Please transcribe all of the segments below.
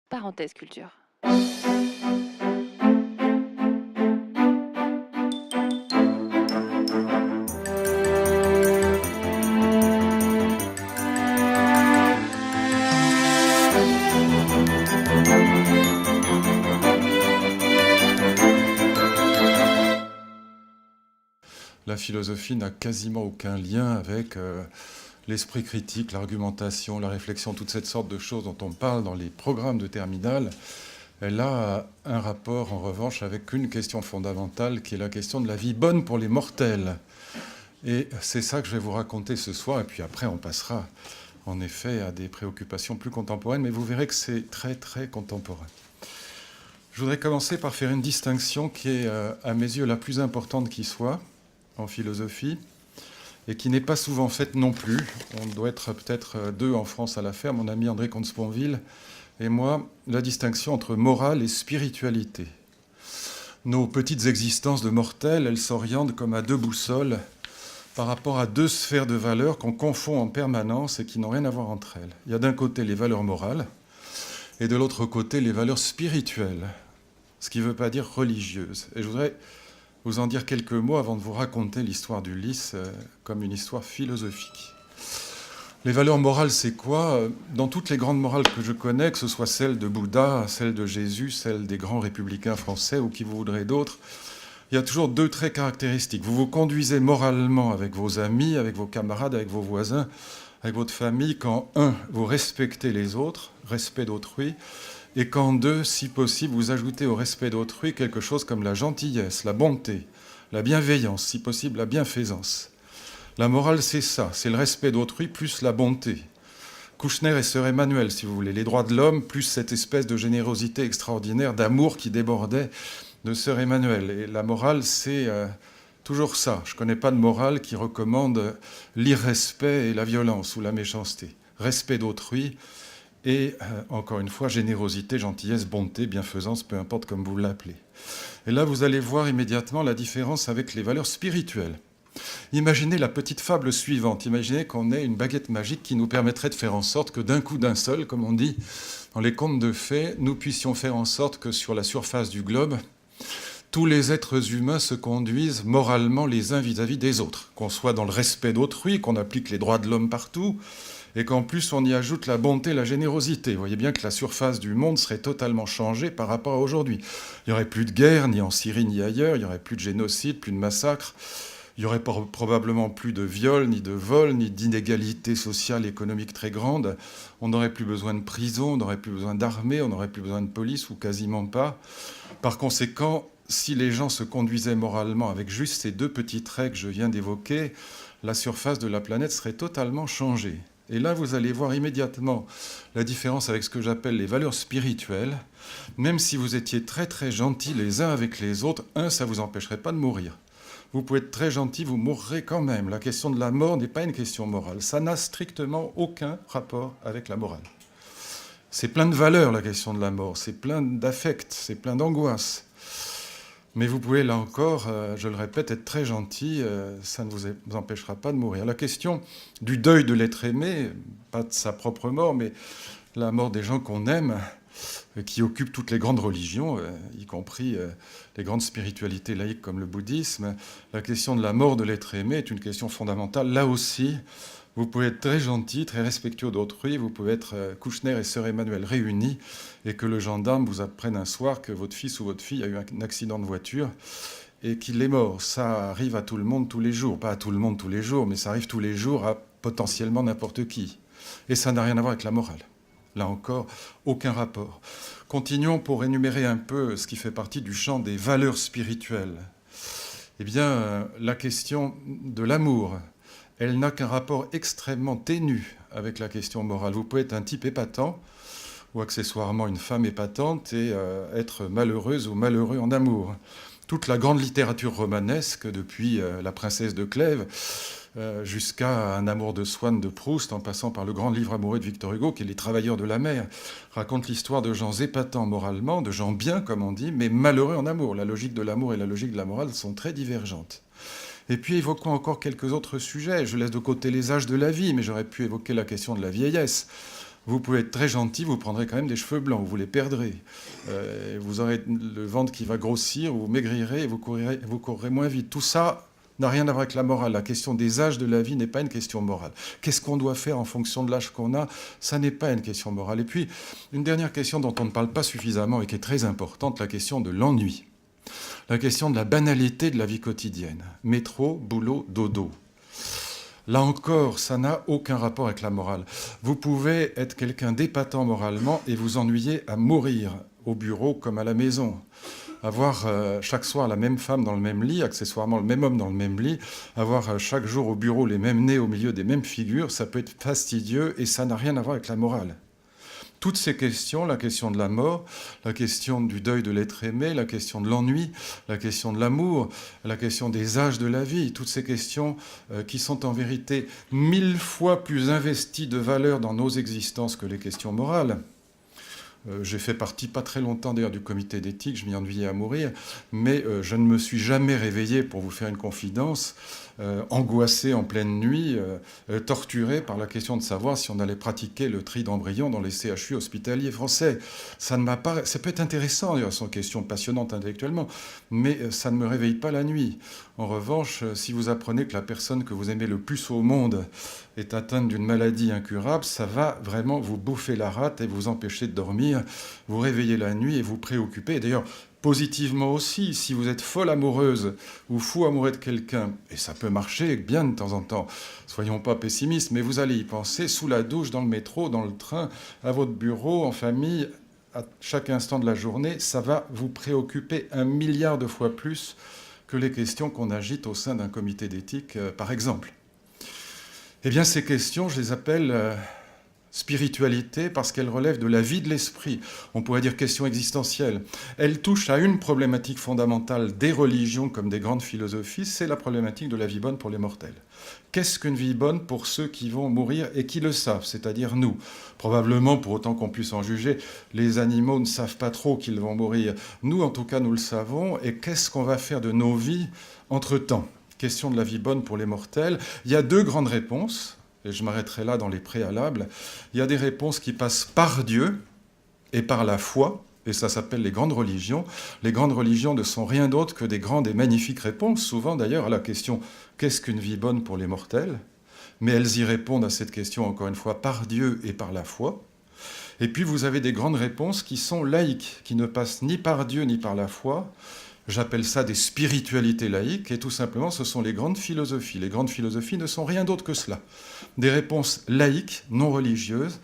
Parenthèse culture. La philosophie n'a quasiment aucun lien avec l'esprit critique, l'argumentation, la réflexion, toute cette sorte de choses dont on parle dans les programmes de terminale. Elle a un rapport, en revanche, avec une question fondamentale, qui est la question de la vie bonne pour les mortels. Et c'est ça que je vais vous raconter ce soir, et puis après on passera, en effet, à des préoccupations plus contemporaines, mais vous verrez que c'est très, très contemporain. Je voudrais commencer par faire une distinction qui est, à mes yeux, la plus importante qui soit, en philosophie, et qui n'est pas souvent faite non plus. On doit être peut-être deux en France à la faire, mon ami André Comte-Sponville et moi, la distinction entre morale et spiritualité. Nos petites existences de mortels, elles s'orientent comme à deux boussoles par rapport à deux sphères de valeurs qu'on confond en permanence et qui n'ont rien à voir entre elles. Il y a d'un côté les valeurs morales et de l'autre côté les valeurs spirituelles, ce qui ne veut pas dire religieuses. Et je voudrais vous en dire quelques mots avant de vous raconter l'histoire d'Ulysse comme une histoire philosophique. Les valeurs morales, c'est quoi ? Dans toutes les grandes morales que je connais, que ce soit celles de Bouddha, celles de Jésus, celles des grands républicains français ou qui vous voudrez d'autres, il y a toujours deux traits caractéristiques. Vous vous conduisez moralement avec vos amis, avec vos camarades, avec vos voisins, avec votre famille, quand, un, vous respectez les autres, respect d'autrui, et quand, deux, si possible, vous ajoutez au respect d'autrui quelque chose comme la gentillesse, la bonté, la bienveillance, si possible, la bienfaisance. La morale, c'est ça, c'est le respect d'autrui plus la bonté. Kouchner et Sœur Emmanuel, si vous voulez, les droits de l'homme plus cette espèce de générosité extraordinaire, d'amour qui débordait de Sœur Emmanuel. Et la morale, c'est toujours ça. Je ne connais pas de morale qui recommande l'irrespect et la violence ou la méchanceté. Respect d'autrui et, encore une fois, générosité, gentillesse, bonté, bienfaisance, peu importe comme vous l'appelez. Et là, vous allez voir immédiatement la différence avec les valeurs spirituelles. Imaginez la petite fable suivante. Imaginez qu'on ait une baguette magique qui nous permettrait de faire en sorte que d'un coup d'un seul, comme on dit dans les contes de fées, nous puissions faire en sorte que sur la surface du globe, tous les êtres humains se conduisent moralement les uns vis-à-vis des autres. Qu'on soit dans le respect d'autrui, qu'on applique les droits de l'homme partout, et qu'en plus on y ajoute la bonté, la générosité. Vous voyez bien que la surface du monde serait totalement changée par rapport à aujourd'hui. Il n'y aurait plus de guerre, ni en Syrie, ni ailleurs, il n'y aurait plus de génocide, plus de massacres. Il n'y aurait probablement plus de viols, ni de vols, ni d'inégalités sociales et économiques très grandes. On n'aurait plus besoin de prison, on n'aurait plus besoin d'armée, on n'aurait plus besoin de police, ou quasiment pas. Par conséquent, si les gens se conduisaient moralement avec juste ces deux petits traits que je viens d'évoquer, la surface de la planète serait totalement changée. Et là, vous allez voir immédiatement la différence avec ce que j'appelle les valeurs spirituelles. Même si vous étiez très très gentils les uns avec les autres, ça ne vous empêcherait pas de mourir. Vous pouvez être très gentil, vous mourrez quand même. La question de la mort n'est pas une question morale. Ça n'a strictement aucun rapport avec la morale. C'est plein de valeurs, la question de la mort. C'est plein d'affects, c'est plein d'angoisses. Mais vous pouvez, là encore, je le répète, être très gentil, ça ne vous empêchera pas de mourir. La question du deuil de l'être aimé, pas de sa propre mort, mais la mort des gens qu'on aime, qui occupe toutes les grandes religions, y compris les grandes spiritualités laïques comme le bouddhisme. La question de la mort de l'être aimé est une question fondamentale. Là aussi, vous pouvez être très gentil, très respectueux d'autrui, vous pouvez être Kouchner et Sœur Emmanuel réunis, et que le gendarme vous apprenne un soir que votre fils ou votre fille a eu un accident de voiture et qu'il est mort. Ça arrive à tout le monde tous les jours. Pas à tout le monde tous les jours, mais ça arrive tous les jours à potentiellement n'importe qui. Et ça n'a rien à voir avec la morale. Là encore, aucun rapport. Continuons pour énumérer un peu ce qui fait partie du champ des valeurs spirituelles. Eh bien, la question de l'amour, elle n'a qu'un rapport extrêmement ténu avec la question morale. Vous pouvez être un type épatant, ou accessoirement une femme épatante, et être malheureuse ou malheureux en amour. Toute la grande littérature romanesque, depuis la princesse de Clèves, jusqu'à Un amour de Swann de Proust, en passant par le grand livre amoureux de Victor Hugo, qui est Les Travailleurs de la mer, raconte l'histoire de gens épatants moralement, de gens bien, comme on dit, mais malheureux en amour. La logique de l'amour et la logique de la morale sont très divergentes. Et puis évoquons encore quelques autres sujets. Je laisse de côté les âges de la vie, mais j'aurais pu évoquer la question de la vieillesse. Vous pouvez être très gentil, vous prendrez quand même des cheveux blancs, vous les perdrez. Vous aurez le ventre qui va grossir, vous maigrirez et vous courrez moins vite. Tout ça n'a rien à voir avec la morale. La question des âges de la vie n'est pas une question morale. Qu'est-ce qu'on doit faire en fonction de l'âge qu'on a? Ça n'est pas une question morale. Et puis, une dernière question dont on ne parle pas suffisamment et qui est très importante, la question de l'ennui. La question de la banalité de la vie quotidienne. Métro, boulot, dodo. Là encore, ça n'a aucun rapport avec la morale. Vous pouvez être quelqu'un d'épatant moralement et vous ennuyer à mourir, au bureau comme à la maison. Avoir chaque soir la même femme dans le même lit, accessoirement le même homme dans le même lit, avoir chaque jour au bureau les mêmes nez au milieu des mêmes figures, ça peut être fastidieux et ça n'a rien à voir avec la morale. Toutes ces questions, la question de la mort, la question du deuil de l'être aimé, la question de l'ennui, la question de l'amour, la question des âges de la vie, toutes ces questions qui sont en vérité 1000 fois plus investies de valeur dans nos existences que les questions morales. J'ai fait partie pas très longtemps d'ailleurs du comité d'éthique, je m'y ennuyais à mourir, mais je ne me suis jamais réveillé, pour vous faire une confidence, angoissé en pleine nuit, torturé par la question de savoir si on allait pratiquer le tri d'embryons dans les CHU hospitaliers français. Ça peut être intéressant, d'ailleurs, ce sont questions passionnantes intellectuellement, mais ça ne me réveille pas la nuit. En revanche, si vous apprenez que la personne que vous aimez le plus au monde est atteinte d'une maladie incurable, ça va vraiment vous bouffer la rate et vous empêcher de dormir, vous réveiller la nuit et vous préoccuper. D'ailleurs, positivement aussi, si vous êtes folle amoureuse ou fou amoureux de quelqu'un, et ça peut marcher bien de temps en temps, soyons pas pessimistes, mais vous allez y penser sous la douche, dans le métro, dans le train, à votre bureau, en famille, à chaque instant de la journée, ça va vous préoccuper 1 milliard de fois plus que les questions qu'on agite au sein d'un comité d'éthique, par exemple. Eh bien, ces questions, je les appelle spiritualité parce qu'elles relèvent de la vie de l'esprit. On pourrait dire questions existentielles. Elles touchent à une problématique fondamentale des religions comme des grandes philosophies, c'est la problématique de la vie bonne pour les mortels. Qu'est-ce qu'une vie bonne pour ceux qui vont mourir et qui le savent, c'est-à-dire nous? Probablement, pour autant qu'on puisse en juger, les animaux ne savent pas trop qu'ils vont mourir. Nous, en tout cas, nous le savons. Et qu'est-ce qu'on va faire de nos vies entre-temps? Question de la vie bonne pour les mortels. Il y a 2 grandes réponses, et je m'arrêterai là dans les préalables. Il y a des réponses qui passent par Dieu et par la foi, et ça s'appelle les grandes religions. Les grandes religions ne sont rien d'autre que des grandes et magnifiques réponses, souvent d'ailleurs à la question « Qu'est-ce qu'une vie bonne pour les mortels ?» Mais elles y répondent à cette question, encore une fois, par Dieu et par la foi. Et puis vous avez des grandes réponses qui sont laïques, qui ne passent ni par Dieu ni par la foi. J'appelle ça des spiritualités laïques, et tout simplement, ce sont les grandes philosophies. Les grandes philosophies ne sont rien d'autre que cela. Des réponses laïques, non religieuses,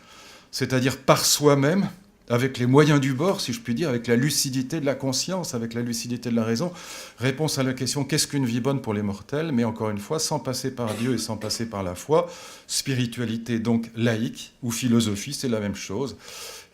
c'est-à-dire par soi-même, avec les moyens du bord, si je puis dire, avec la lucidité de la conscience, avec la lucidité de la raison. Réponse à la question « Qu'est-ce qu'une vie bonne pour les mortels ?» Mais encore une fois, sans passer par Dieu et sans passer par la foi. Spiritualité donc laïque, ou philosophie, c'est la même chose.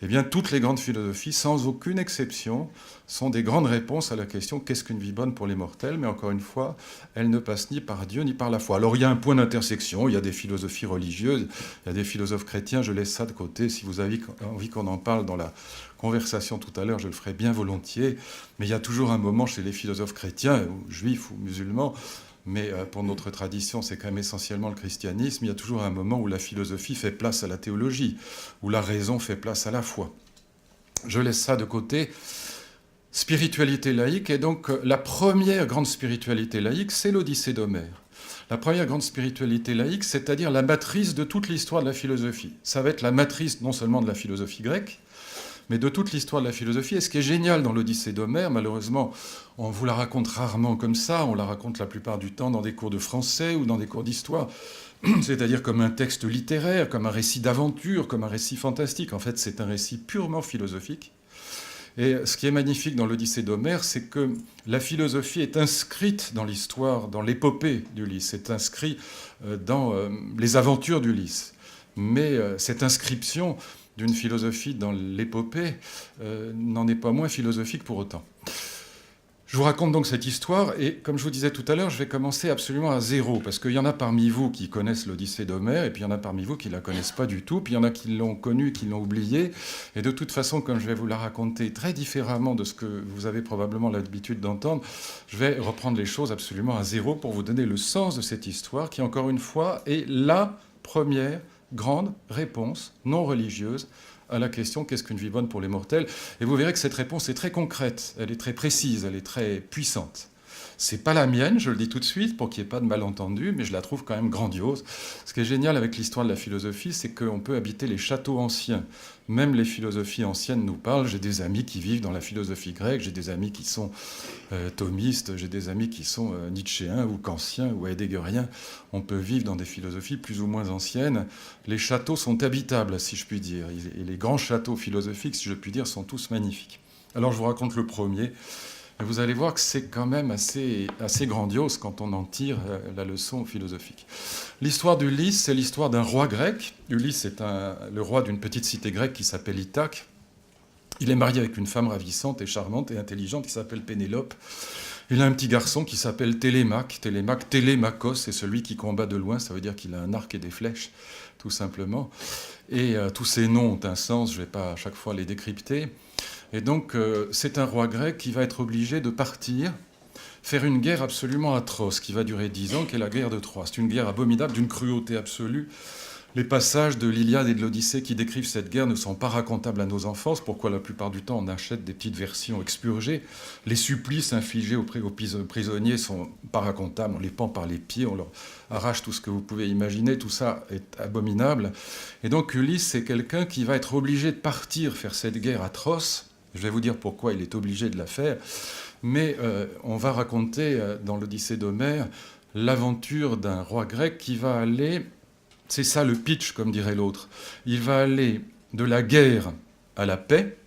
Eh bien, toutes les grandes philosophies, sans aucune exception, sont des grandes réponses à la question « Qu'est-ce qu'une vie bonne pour les mortels ?» Mais encore une fois, elles ne passent ni par Dieu ni par la foi. Alors, il y a un point d'intersection, il y a des philosophies religieuses, il y a des philosophes chrétiens, je laisse ça de côté. Si vous avez envie qu'on en parle dans la conversation tout à l'heure, je le ferai bien volontiers. Mais il y a toujours un moment chez les philosophes chrétiens, ou juifs ou musulmans, mais pour notre tradition, c'est quand même essentiellement le christianisme, il y a toujours un moment où la philosophie fait place à la théologie, où la raison fait place à la foi. Je laisse ça de côté. Spiritualité laïque, et donc la première grande spiritualité laïque, c'est l'Odyssée d'Homère. La première grande spiritualité laïque, c'est-à-dire la matrice de toute l'histoire de la philosophie. Ça va être la matrice non seulement de la philosophie grecque, mais de toute l'histoire de la philosophie. Et ce qui est génial dans l'Odyssée d'Homère, malheureusement, on vous la raconte rarement comme ça, on la raconte la plupart du temps dans des cours de français ou dans des cours d'histoire, c'est-à-dire comme un texte littéraire, comme un récit d'aventure, comme un récit fantastique. En fait, c'est un récit purement philosophique. Et ce qui est magnifique dans l'Odyssée d'Homère, c'est que la philosophie est inscrite dans l'histoire, dans l'épopée d'Ulysse, c'est inscrit dans les aventures d'Ulysse. Mais cette inscription d'une philosophie dans l'épopée n'en est pas moins philosophique pour autant. Je vous raconte donc cette histoire, et comme je vous disais tout à l'heure, je vais commencer absolument à zéro, parce qu'il y en a parmi vous qui connaissent l'Odyssée d'Homère, et puis il y en a parmi vous qui ne la connaissent pas du tout, puis il y en a qui l'ont connue, qui l'ont oubliée, et de toute façon, comme je vais vous la raconter très différemment de ce que vous avez probablement l'habitude d'entendre, je vais reprendre les choses absolument à zéro pour vous donner le sens de cette histoire, qui encore une fois est la première grande réponse non religieuse à la question qu'est-ce qu'une vie bonne pour les mortels. Et vous verrez que cette réponse est très concrète, elle est très précise, elle est très puissante. C'est pas la mienne, je le dis tout de suite, pour qu'il n'y ait pas de malentendu, mais je la trouve quand même grandiose. Ce qui est génial avec l'histoire de la philosophie, c'est qu'on peut habiter les châteaux anciens. Même les philosophies anciennes nous parlent. J'ai des amis qui vivent dans la philosophie grecque, j'ai des amis qui sont thomistes, j'ai des amis qui sont nietzschéens ou kantiens ou heideggeriens. On peut vivre dans des philosophies plus ou moins anciennes. Les châteaux sont habitables, si je puis dire. Et les grands châteaux philosophiques, si je puis dire, sont tous magnifiques. Alors je vous raconte le premier. Et vous allez voir que c'est quand même assez grandiose quand on en tire la leçon philosophique. L'histoire d'Ulysse, c'est l'histoire d'un roi grec. Ulysse est le roi d'une petite cité grecque qui s'appelle Ithaque. Il est marié avec une femme ravissante et charmante et intelligente qui s'appelle Pénélope. Il a un petit garçon qui s'appelle Télémaque. Télémakos, c'est celui qui combat de loin, ça veut dire qu'il a un arc et des flèches, tout simplement. Et tous ces noms ont un sens, je ne vais pas à chaque fois les décrypter. Et donc, c'est un roi grec qui va être obligé de partir, faire une guerre absolument atroce, qui va durer 10 ans, qui est la guerre de Troie. C'est une guerre abominable, d'une cruauté absolue. Les passages de l'Iliade et de l'Odyssée qui décrivent cette guerre ne sont pas racontables à nos enfants. C'est pourquoi la plupart du temps, on achète des petites versions expurgées. Les supplices infligés aux prisonniers ne sont pas racontables. On les pend par les pieds, on leur arrache tout ce que vous pouvez imaginer. Tout ça est abominable. Et donc, Ulysse, c'est quelqu'un qui va être obligé de partir faire cette guerre atroce. Je vais vous dire pourquoi il est obligé de la faire. Mais on va raconter dans l'Odyssée d'Homère l'aventure d'un roi grec qui va aller, c'est ça le pitch comme dirait l'autre, il va aller de la guerre à la paix,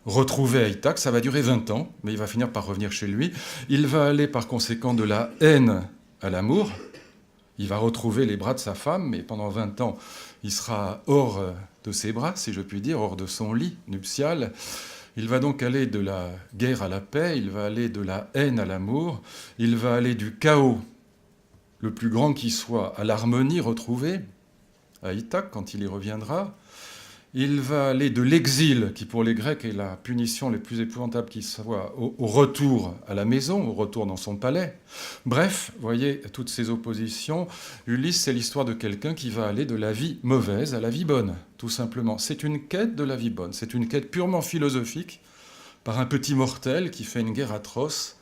retrouver à Ithaque, ça va durer 20 ans, mais il va finir par revenir chez lui. Il va aller par conséquent de la haine à l'amour, il va retrouver les bras de sa femme, mais pendant 20 ans, il sera hors de ses bras, si je puis dire, hors de son lit nuptial. Il va donc aller de la guerre à la paix, il va aller de la haine à l'amour, il va aller du chaos, le plus grand qui soit, à l'harmonie retrouvée, à Ithaque, quand il y reviendra. Il va aller de l'exil, qui pour les Grecs est la punition la plus épouvantable qui soit, au retour à la maison, au retour dans son palais. Bref, vous voyez toutes ces oppositions. Ulysse, c'est l'histoire de quelqu'un qui va aller de la vie mauvaise à la vie bonne, tout simplement. C'est une quête de la vie bonne, c'est une quête purement philosophique, par un petit mortel qui fait une guerre atroce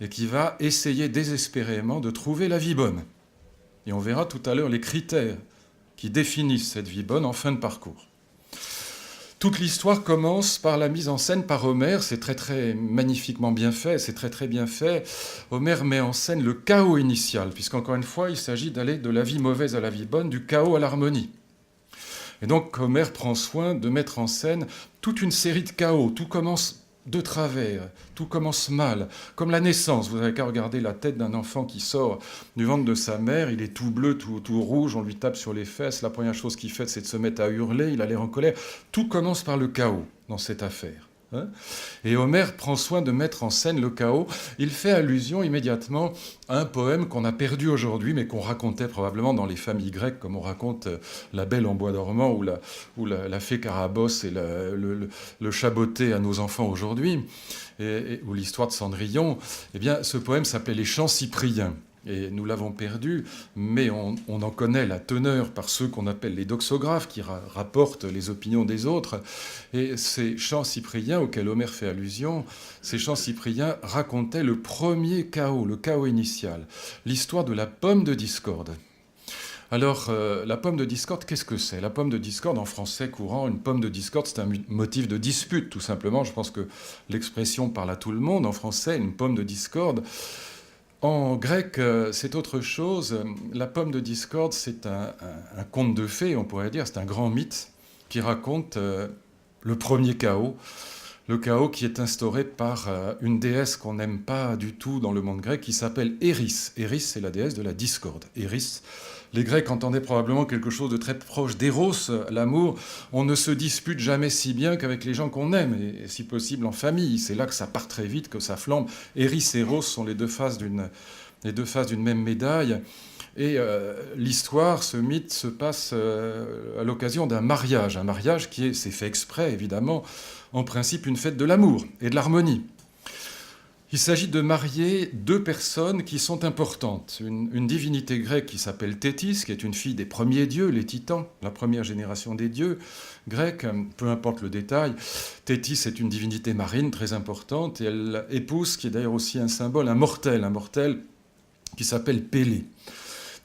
et qui va essayer désespérément de trouver la vie bonne. Et on verra tout à l'heure les critères qui définissent cette vie bonne en fin de parcours. Toute l'histoire commence par la mise en scène par Homère, c'est très très magnifiquement bien fait, c'est très très bien fait. Homère met en scène le chaos initial, puisqu'encore une fois, il s'agit d'aller de la vie mauvaise à la vie bonne, du chaos à l'harmonie. Et donc Homère prend soin de mettre en scène toute une série de chaos, tout commence de travers, tout commence mal, comme la naissance. Vous n'avez qu'à regarder la tête d'un enfant qui sort du ventre de sa mère, il est tout bleu, tout rouge, on lui tape sur les fesses, la première chose qu'il fait, c'est de se mettre à hurler, il a l'air en colère. Tout commence par le chaos dans cette affaire. Et Homère prend soin de mettre en scène le chaos. Il fait allusion immédiatement à un poème qu'on a perdu aujourd'hui, mais qu'on racontait probablement dans les familles grecques, comme on raconte La Belle en bois dormant ou la fée Carabosse et le chat-botté à nos enfants aujourd'hui, ou l'histoire de Cendrillon. Eh bien, ce poème s'appelait Les Chants cypriens. Et nous l'avons perdu, mais on en connaît la teneur par ceux qu'on appelle les doxographes, qui rapportent les opinions des autres. Et ces chants cypriens auxquels Homère fait allusion, ces chants cypriens racontaient le premier chaos, le chaos initial, l'histoire de la pomme de discorde. Alors, la pomme de discorde, qu'est-ce que c'est ? La pomme de discorde, en français courant, une pomme de discorde, c'est un motif de dispute, tout simplement. Je pense que l'expression parle à tout le monde. En français, une pomme de discorde. En grec, c'est autre chose. La pomme de discorde, c'est un conte de fées, on pourrait dire. C'est un grand mythe qui raconte le premier chaos. Le chaos qui est instauré par une déesse qu'on n'aime pas du tout dans le monde grec, qui s'appelle Eris. Eris, c'est la déesse de la discorde. Eris. Les Grecs entendaient probablement quelque chose de très proche d'Eros, l'amour. On ne se dispute jamais si bien qu'avec les gens qu'on aime, et si possible en famille. C'est là que ça part très vite, que ça flambe. Eris et Eros sont les deux faces d'une même médaille. Et l'histoire, ce mythe, se passe à l'occasion d'un mariage. Un mariage c'est fait exprès, évidemment, en principe une fête de l'amour et de l'harmonie. Il s'agit de marier deux personnes qui sont importantes. Une divinité grecque qui s'appelle Thétis, qui est une fille des premiers dieux, les titans, la première génération des dieux grecs, peu importe le détail. Thétis est une divinité marine très importante, et elle épouse, qui est d'ailleurs aussi un symbole, un mortel qui s'appelle Pélée.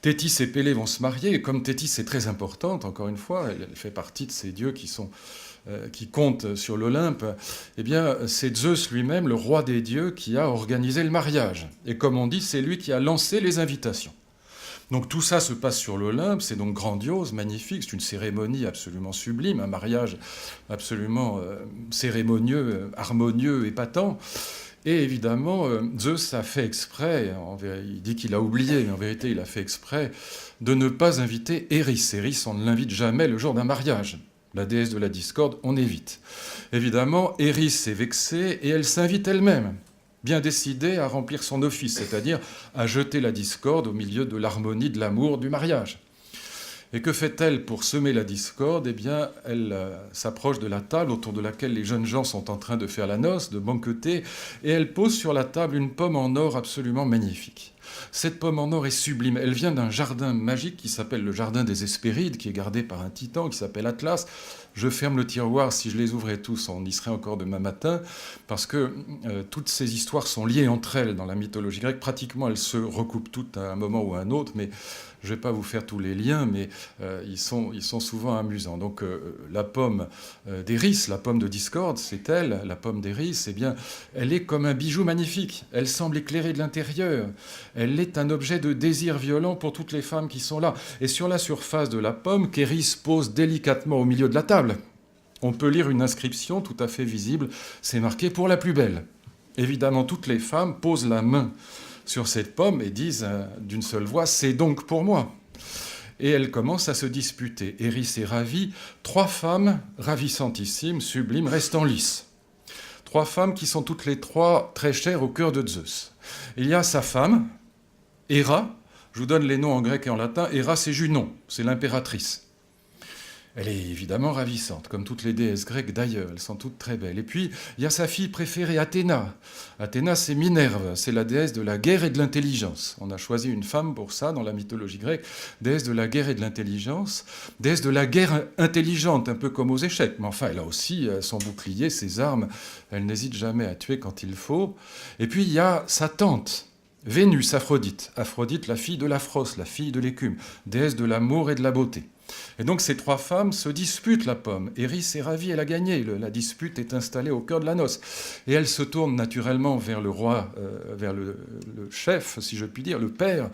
Thétis et Pélée vont se marier, et comme Thétis est très importante, encore une fois, elle fait partie de ces dieux qui comptent sur l'Olympe, eh bien, c'est Zeus lui-même, le roi des dieux, qui a organisé le mariage. Et comme on dit, c'est lui qui a lancé les invitations. Donc tout ça se passe sur l'Olympe, c'est donc grandiose, magnifique, c'est une cérémonie absolument sublime, un mariage absolument cérémonieux, harmonieux, épatant. Et évidemment, Zeus a fait exprès, il dit qu'il a oublié, mais en vérité il a fait exprès, de ne pas inviter Eris. Eris, on ne l'invite jamais le jour d'un mariage. La déesse de la discorde, on évite. Évidemment, Eris est vexée et elle s'invite elle-même, bien décidée à remplir son office, c'est-à-dire à jeter la discorde au milieu de l'harmonie, de l'amour, du mariage. Et que fait-elle pour semer la discorde ? Eh bien, elle s'approche de la table autour de laquelle les jeunes gens sont en train de faire la noce, de banqueter, et elle pose sur la table une pomme en or absolument magnifique. Cette pomme en or est sublime. Elle vient d'un jardin magique qui s'appelle le jardin des Hespérides, qui est gardé par un titan qui s'appelle Atlas. Je ferme le tiroir, si je les ouvrais tous, on y serait encore demain matin, parce que toutes ces histoires sont liées entre elles dans la mythologie grecque. Pratiquement, elles se recoupent toutes à un moment ou à un autre, mais je ne vais pas vous faire tous les liens, mais ils sont souvent amusants. Donc la pomme d'Eris, la pomme de discorde, c'est elle, la pomme d'Eris, eh bien, elle est comme un bijou magnifique. Elle semble éclairée de l'intérieur. Elle est un objet de désir violent pour toutes les femmes qui sont là. Et sur la surface de la pomme, qu'Eris pose délicatement au milieu de la table, on peut lire une inscription tout à fait visible. C'est marqué « Pour la plus belle ». Évidemment, toutes les femmes posent la main sur cette pomme et disent d'une seule voix « C'est donc pour moi ». Et elles commencent à se disputer. Eris est ravie. 3 femmes ravissantissimes, sublimes, restent en lice. 3 femmes qui sont toutes les 3 très chères au cœur de Zeus. Il y a sa femme, Héra. Je vous donne les noms en grec et en latin. Héra, c'est Junon, c'est l'impératrice. Elle est évidemment ravissante, comme toutes les déesses grecques d'ailleurs, elles sont toutes très belles. Et puis, il y a sa fille préférée, Athéna. Athéna, c'est Minerve, c'est la déesse de la guerre et de l'intelligence. On a choisi une femme pour ça dans la mythologie grecque, déesse de la guerre et de l'intelligence, déesse de la guerre intelligente, un peu comme aux échecs. Mais enfin, elle a aussi son bouclier, ses armes, elle n'hésite jamais à tuer quand il faut. Et puis, il y a sa tante, Vénus, Aphrodite. Aphrodite, la fille de l'Aphros, la fille de l'écume, déesse de l'amour et de la beauté. Et donc ces 3 femmes se disputent la pomme. Eris est ravie, elle a gagné. La dispute est installée au cœur de la noce. Et elle se tourne naturellement vers le roi, vers le chef, si je puis dire, le père,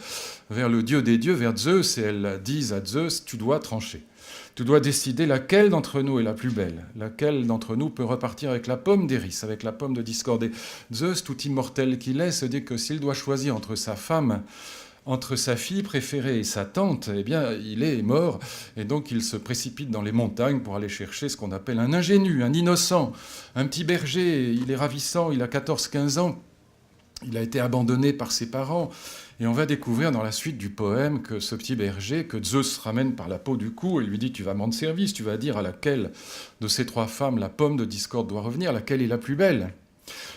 vers le dieu des dieux, vers Zeus. Et elles disent à Zeus, tu dois trancher. Tu dois décider laquelle d'entre nous est la plus belle, laquelle d'entre nous peut repartir avec la pomme d'Eris, avec la pomme de discorde. Et Zeus, tout immortel qu'il est, se dit que s'il doit choisir entre sa femme, entre sa fille préférée et sa tante, eh bien, il est mort. Et donc, il se précipite dans les montagnes pour aller chercher ce qu'on appelle un ingénu, un innocent, un petit berger. Il est ravissant, il a 14-15 ans. Il a été abandonné par ses parents. Et on va découvrir dans la suite du poème que ce petit berger, que Zeus ramène par la peau du cou et lui dit « Tu vas me rendre service, tu vas dire à laquelle de ces 3 femmes la pomme de discorde doit revenir, laquelle est la plus belle ?»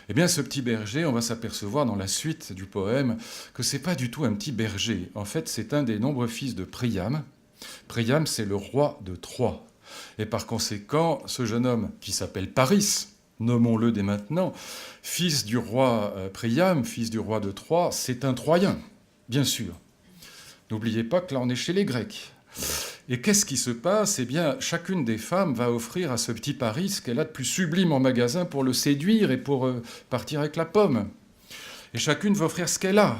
Eh bien, ce petit berger, on va s'apercevoir dans la suite du poème que ce n'est pas du tout un petit berger. En fait, c'est un des nombreux fils de Priam. Priam, c'est le roi de Troie. Et par conséquent, ce jeune homme qui s'appelle Paris, nommons-le dès maintenant, fils du roi Priam, fils du roi de Troie, c'est un Troyen, bien sûr. N'oubliez pas que là, on est chez les Grecs. Et qu'est-ce qui se passe ? Eh bien, chacune des femmes va offrir à ce petit Paris ce qu'elle a de plus sublime en magasin pour le séduire et pour partir avec la pomme. Et chacune va offrir ce qu'elle a.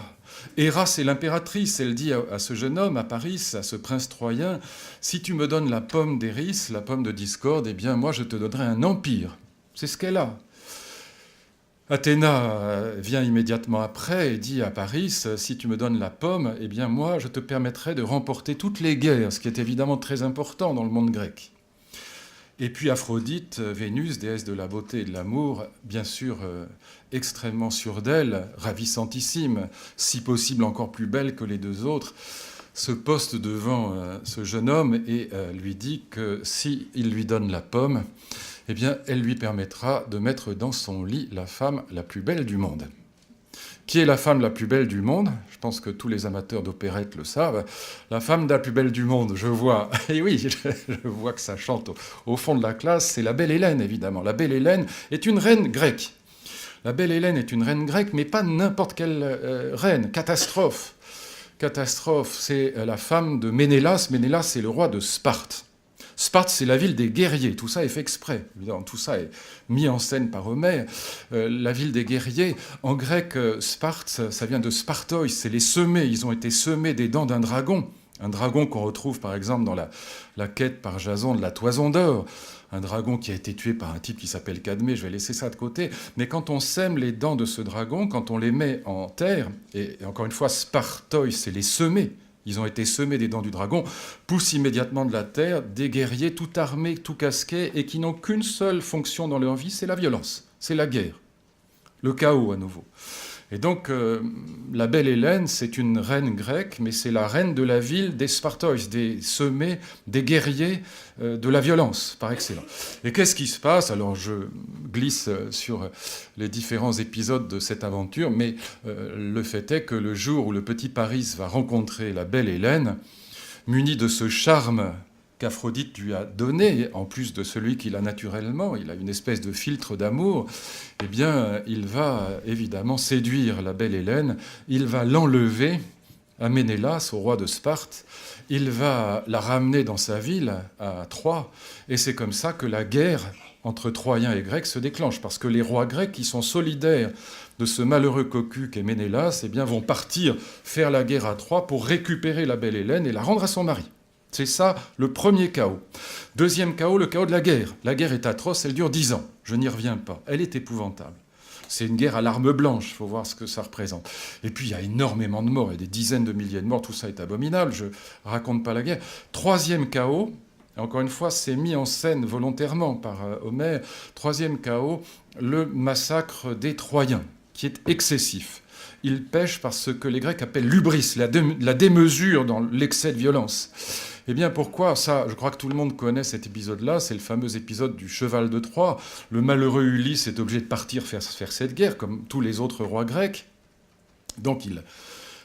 Héra, c'est l'impératrice. Elle dit à ce jeune homme, à Paris, à ce prince troyen, « Si tu me donnes la pomme d'Eris, la pomme de discorde, eh bien, moi, je te donnerai un empire. » C'est ce qu'elle a. Athéna vient immédiatement après et dit à Paris, si tu me donnes la pomme, eh bien moi je te permettrai de remporter toutes les guerres, ce qui est évidemment très important dans le monde grec. Et puis Aphrodite, Vénus, déesse de la beauté et de l'amour, bien sûr extrêmement sûre d'elle, ravissantissime, si possible encore plus belle que les 2 autres, se poste devant ce jeune homme et lui dit que s'il lui donne la pomme, eh bien, elle lui permettra de mettre dans son lit la femme la plus belle du monde. Qui est la femme la plus belle du monde? Je pense que tous les amateurs d'opérette le savent. La femme la plus belle du monde, je vois, et oui, je vois que ça chante au fond de la classe, c'est la belle Hélène, évidemment. La belle Hélène est une reine grecque. La belle Hélène est une reine grecque, mais pas n'importe quelle reine. Catastrophe. Catastrophe, c'est la femme de Ménélas. Ménélas, c'est le roi de Sparte. Sparte, c'est la ville des guerriers. Tout ça est fait exprès. Évidemment, tout ça est mis en scène par Homère. La ville des guerriers, en grec, Sparte, ça vient de Spartois, c'est les semés. Ils ont été semés des dents d'un dragon. Un dragon qu'on retrouve, par exemple, dans la quête par Jason de la toison d'or. Un dragon qui a été tué par un type qui s'appelle Cadmé, je vais laisser ça de côté. Mais quand on sème les dents de ce dragon, quand on les met en terre, et encore une fois, Spartois, c'est les semés. Ils ont été semés des dents du dragon, poussent immédiatement de la terre des guerriers tout armés, tout casqués, et qui n'ont qu'une seule fonction dans leur vie, c'est la violence, c'est la guerre, le chaos à nouveau. Et donc, la belle Hélène, c'est une reine grecque, mais c'est la reine de la ville des Spartois, des semés, des guerriers, de la violence, par excellence. Et qu'est-ce qui se passe? Alors, je glisse sur les différents épisodes de cette aventure, mais le fait est que le jour où le petit Paris va rencontrer la belle Hélène, muni de ce charme qu'Aphrodite lui a donné, en plus de celui qu'il a naturellement, il a une espèce de filtre d'amour, eh bien, il va évidemment séduire la belle Hélène, il va l'enlever à Ménélas, au roi de Sparte, il va la ramener dans sa ville, à Troie, et c'est comme ça que la guerre entre Troyens et Grecs se déclenche, parce que les rois grecs qui sont solidaires de ce malheureux cocu qu'est Ménélas, eh bien, vont partir faire la guerre à Troie pour récupérer la belle Hélène et la rendre à son mari. C'est ça le premier chaos. Deuxième chaos, le chaos de la guerre. La guerre est atroce, elle dure 10 ans. Je n'y reviens pas. Elle est épouvantable. C'est une guerre à l'arme blanche, il faut voir ce que ça représente. Et puis il y a énormément de morts, il y a des dizaines de milliers de morts, tout ça est abominable, je ne raconte pas la guerre. Troisième chaos, encore une fois, c'est mis en scène volontairement par Homère. Troisième chaos, le massacre des Troyens, qui est excessif. Ils pêchent par ce que les Grecs appellent l'hubris, la démesure dans l'excès de violence. Eh bien, pourquoi ça? Je crois que tout le monde connaît cet épisode-là. C'est le fameux épisode du cheval de Troie. Le malheureux Ulysse est obligé de partir faire cette guerre, comme tous les autres rois grecs. Donc, il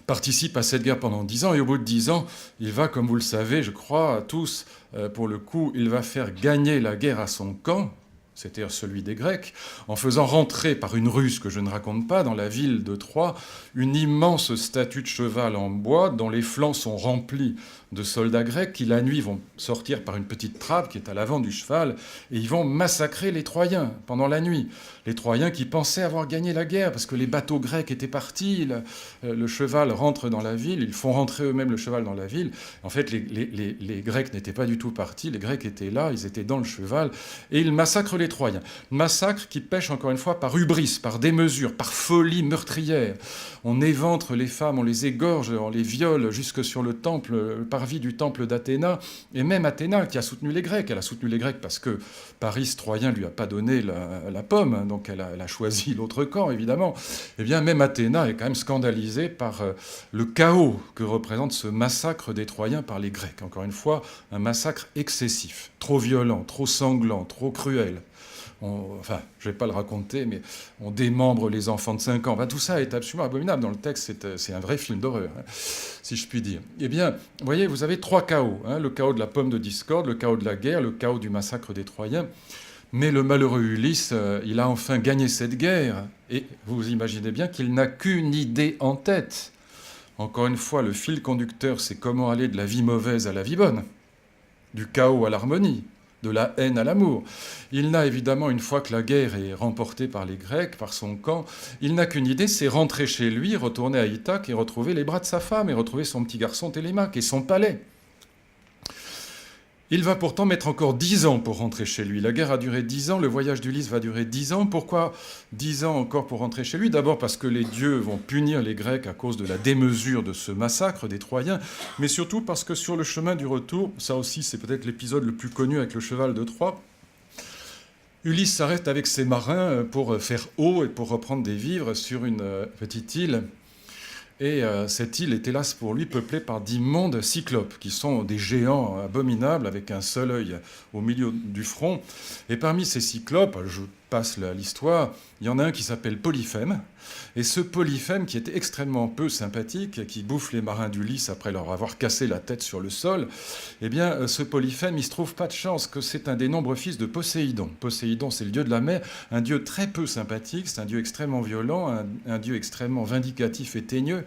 participe à cette guerre pendant 10 ans. Et au bout de 10 ans, il va, comme vous le savez, je crois, tous, pour le coup, il va faire gagner la guerre à son camp, c'est-à-dire celui des Grecs, en faisant rentrer par une ruse que je ne raconte pas dans la ville de Troie une immense statue de cheval en bois dont les flancs sont remplis de soldats grecs qui la nuit vont sortir par une petite trappe qui est à l'avant du cheval et ils vont massacrer les Troyens pendant la nuit. Les Troyens qui pensaient avoir gagné la guerre parce que les bateaux grecs étaient partis, le cheval rentre dans la ville, ils font rentrer eux-mêmes le cheval dans la ville. En fait, les Grecs n'étaient pas du tout partis, les Grecs étaient là, ils étaient dans le cheval et ils massacrent les Troyens. Massacre qui pêche encore une fois par hubris, par démesure, par folie meurtrière. On éventre les femmes, on les égorge, on les viole jusque sur le temple, le parvis du temple d'Athéna, et même Athéna qui a soutenu les Grecs. Elle a soutenu les Grecs parce que Paris, Troyen, lui a pas donné la pomme, donc elle a choisi l'autre camp, évidemment. Eh bien, même Athéna est quand même scandalisée par le chaos que représente ce massacre des Troyens par les Grecs. Encore une fois, un massacre excessif, trop violent, trop sanglant, trop cruel. Enfin, je ne vais pas le raconter, mais on démembre les enfants de 5 ans. Enfin, tout ça est absolument abominable. Dans le texte, c'est un vrai film d'horreur, hein, si je puis dire. Eh bien, vous voyez, vous avez 3 chaos. Hein, le chaos de la pomme de discorde, le chaos de la guerre, le chaos du massacre des Troyens. Mais le malheureux Ulysse, il a enfin gagné cette guerre. Et vous imaginez bien qu'il n'a qu'une idée en tête. Encore une fois, le fil conducteur, c'est comment aller de la vie mauvaise à la vie bonne, du chaos à l'harmonie, de la haine à l'amour. Il n'a évidemment, une fois que la guerre est remportée par les Grecs, par son camp, il n'a qu'une idée, c'est rentrer chez lui, retourner à Ithaque et retrouver les bras de sa femme et retrouver son petit garçon Télémaque et son palais. Il va pourtant mettre encore 10 ans pour rentrer chez lui. La guerre a duré 10 ans, le voyage d'Ulysse va durer 10 ans. Pourquoi 10 ans encore pour rentrer chez lui? D'abord parce que les dieux vont punir les Grecs à cause de la démesure de ce massacre des Troyens, mais surtout parce que sur le chemin du retour, ça aussi c'est peut-être l'épisode le plus connu avec le cheval de Troie, Ulysse s'arrête avec ses marins pour faire eau et pour reprendre des vivres sur une petite île. Et cette île est hélas pour lui peuplée par d'immondes cyclopes, qui sont des géants abominables avec un seul œil au milieu du front. Et parmi ces cyclopes, je passe l'histoire, il y en a un qui s'appelle Polyphème. Et ce Polyphème, qui est extrêmement peu sympathique, qui bouffe les marins d'Ulysse après leur avoir cassé la tête sur le sol, eh bien, ce Polyphème, il se trouve pas de chance que c'est un des nombreux fils de Poséidon. Poséidon, c'est le dieu de la mer, un dieu très peu sympathique, c'est un dieu extrêmement violent, un dieu extrêmement vindicatif et teigneux.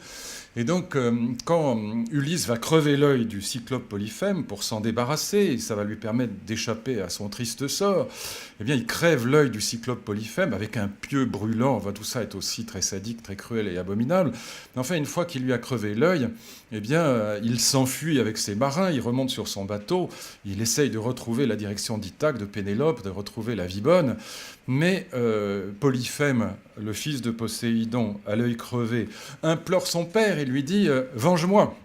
Et donc, quand Ulysse va crever l'œil du cyclope Polyphème pour s'en débarrasser, ça va lui permettre d'échapper à son triste sort, eh bien, il crève l'œil du cyclope Polyphème avec un pieu brûlant. Enfin, tout ça est aussi très sadique, très cruel et abominable. Mais enfin, une fois qu'il lui a crevé l'œil, eh bien, il s'enfuit avec ses marins, il remonte sur son bateau, il essaye de retrouver la direction d'Ithaque, de Pénélope, de retrouver la vie bonne. Mais Polyphème, le fils de Poséidon, à l'œil crevé, implore son père et lui dit « Venge-moi ».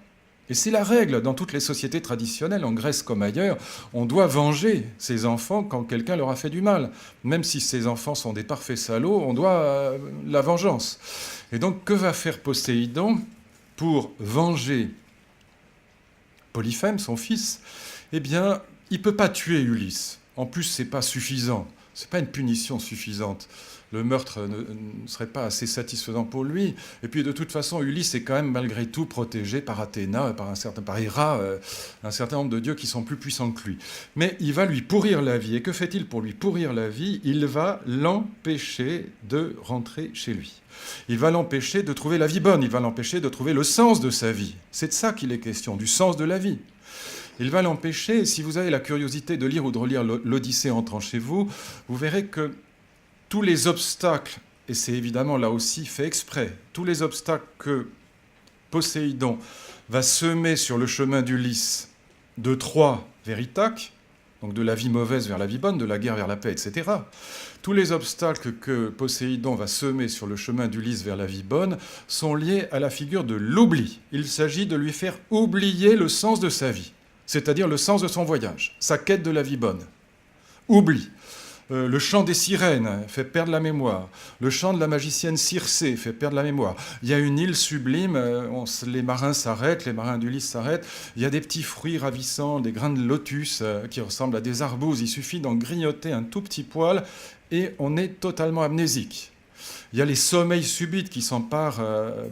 Et c'est la règle dans toutes les sociétés traditionnelles, en Grèce comme ailleurs, on doit venger ses enfants quand quelqu'un leur a fait du mal. Même si ces enfants sont des parfaits salauds, on doit la vengeance. Et donc, que va faire Poséidon pour venger Polyphème, son fils? Eh bien, il ne peut pas tuer Ulysse. En plus, ce n'est pas suffisant. Ce n'est pas une punition suffisante. Le meurtre ne serait pas assez satisfaisant pour lui. Et puis, de toute façon, Ulysse est quand même malgré tout protégé par Athéna, par Héra, un certain nombre de dieux qui sont plus puissants que lui. Mais il va lui pourrir la vie. Et que fait-il pour lui pourrir la vie? Il va l'empêcher de rentrer chez lui. Il va l'empêcher de trouver la vie bonne. Il va l'empêcher de trouver le sens de sa vie. C'est de ça qu'il est question, du sens de la vie. Il va l'empêcher, si vous avez la curiosité de lire ou de relire l'Odyssée entrant chez vous, vous verrez que tous les obstacles, et c'est évidemment là aussi fait exprès, tous les obstacles que Poséidon va semer sur le chemin d'Ulysse de Troie vers Ithaque, donc de la vie mauvaise vers la vie bonne, de la guerre vers la paix, etc., tous les obstacles que Poséidon va semer sur le chemin d'Ulysse vers la vie bonne sont liés à la figure de l'oubli. Il s'agit de lui faire oublier le sens de sa vie, c'est-à-dire le sens de son voyage, sa quête de la vie bonne. Oubli. Le chant des sirènes fait perdre la mémoire. Le chant de la magicienne Circé fait perdre la mémoire. Il y a une île sublime, les marins s'arrêtent, les marins d'Ulysse s'arrêtent. Il y a des petits fruits ravissants, des grains de lotus qui ressemblent à des arbouses. Il suffit d'en grignoter un tout petit poil et on est totalement amnésique. Il y a les sommeils subites qui s'emparent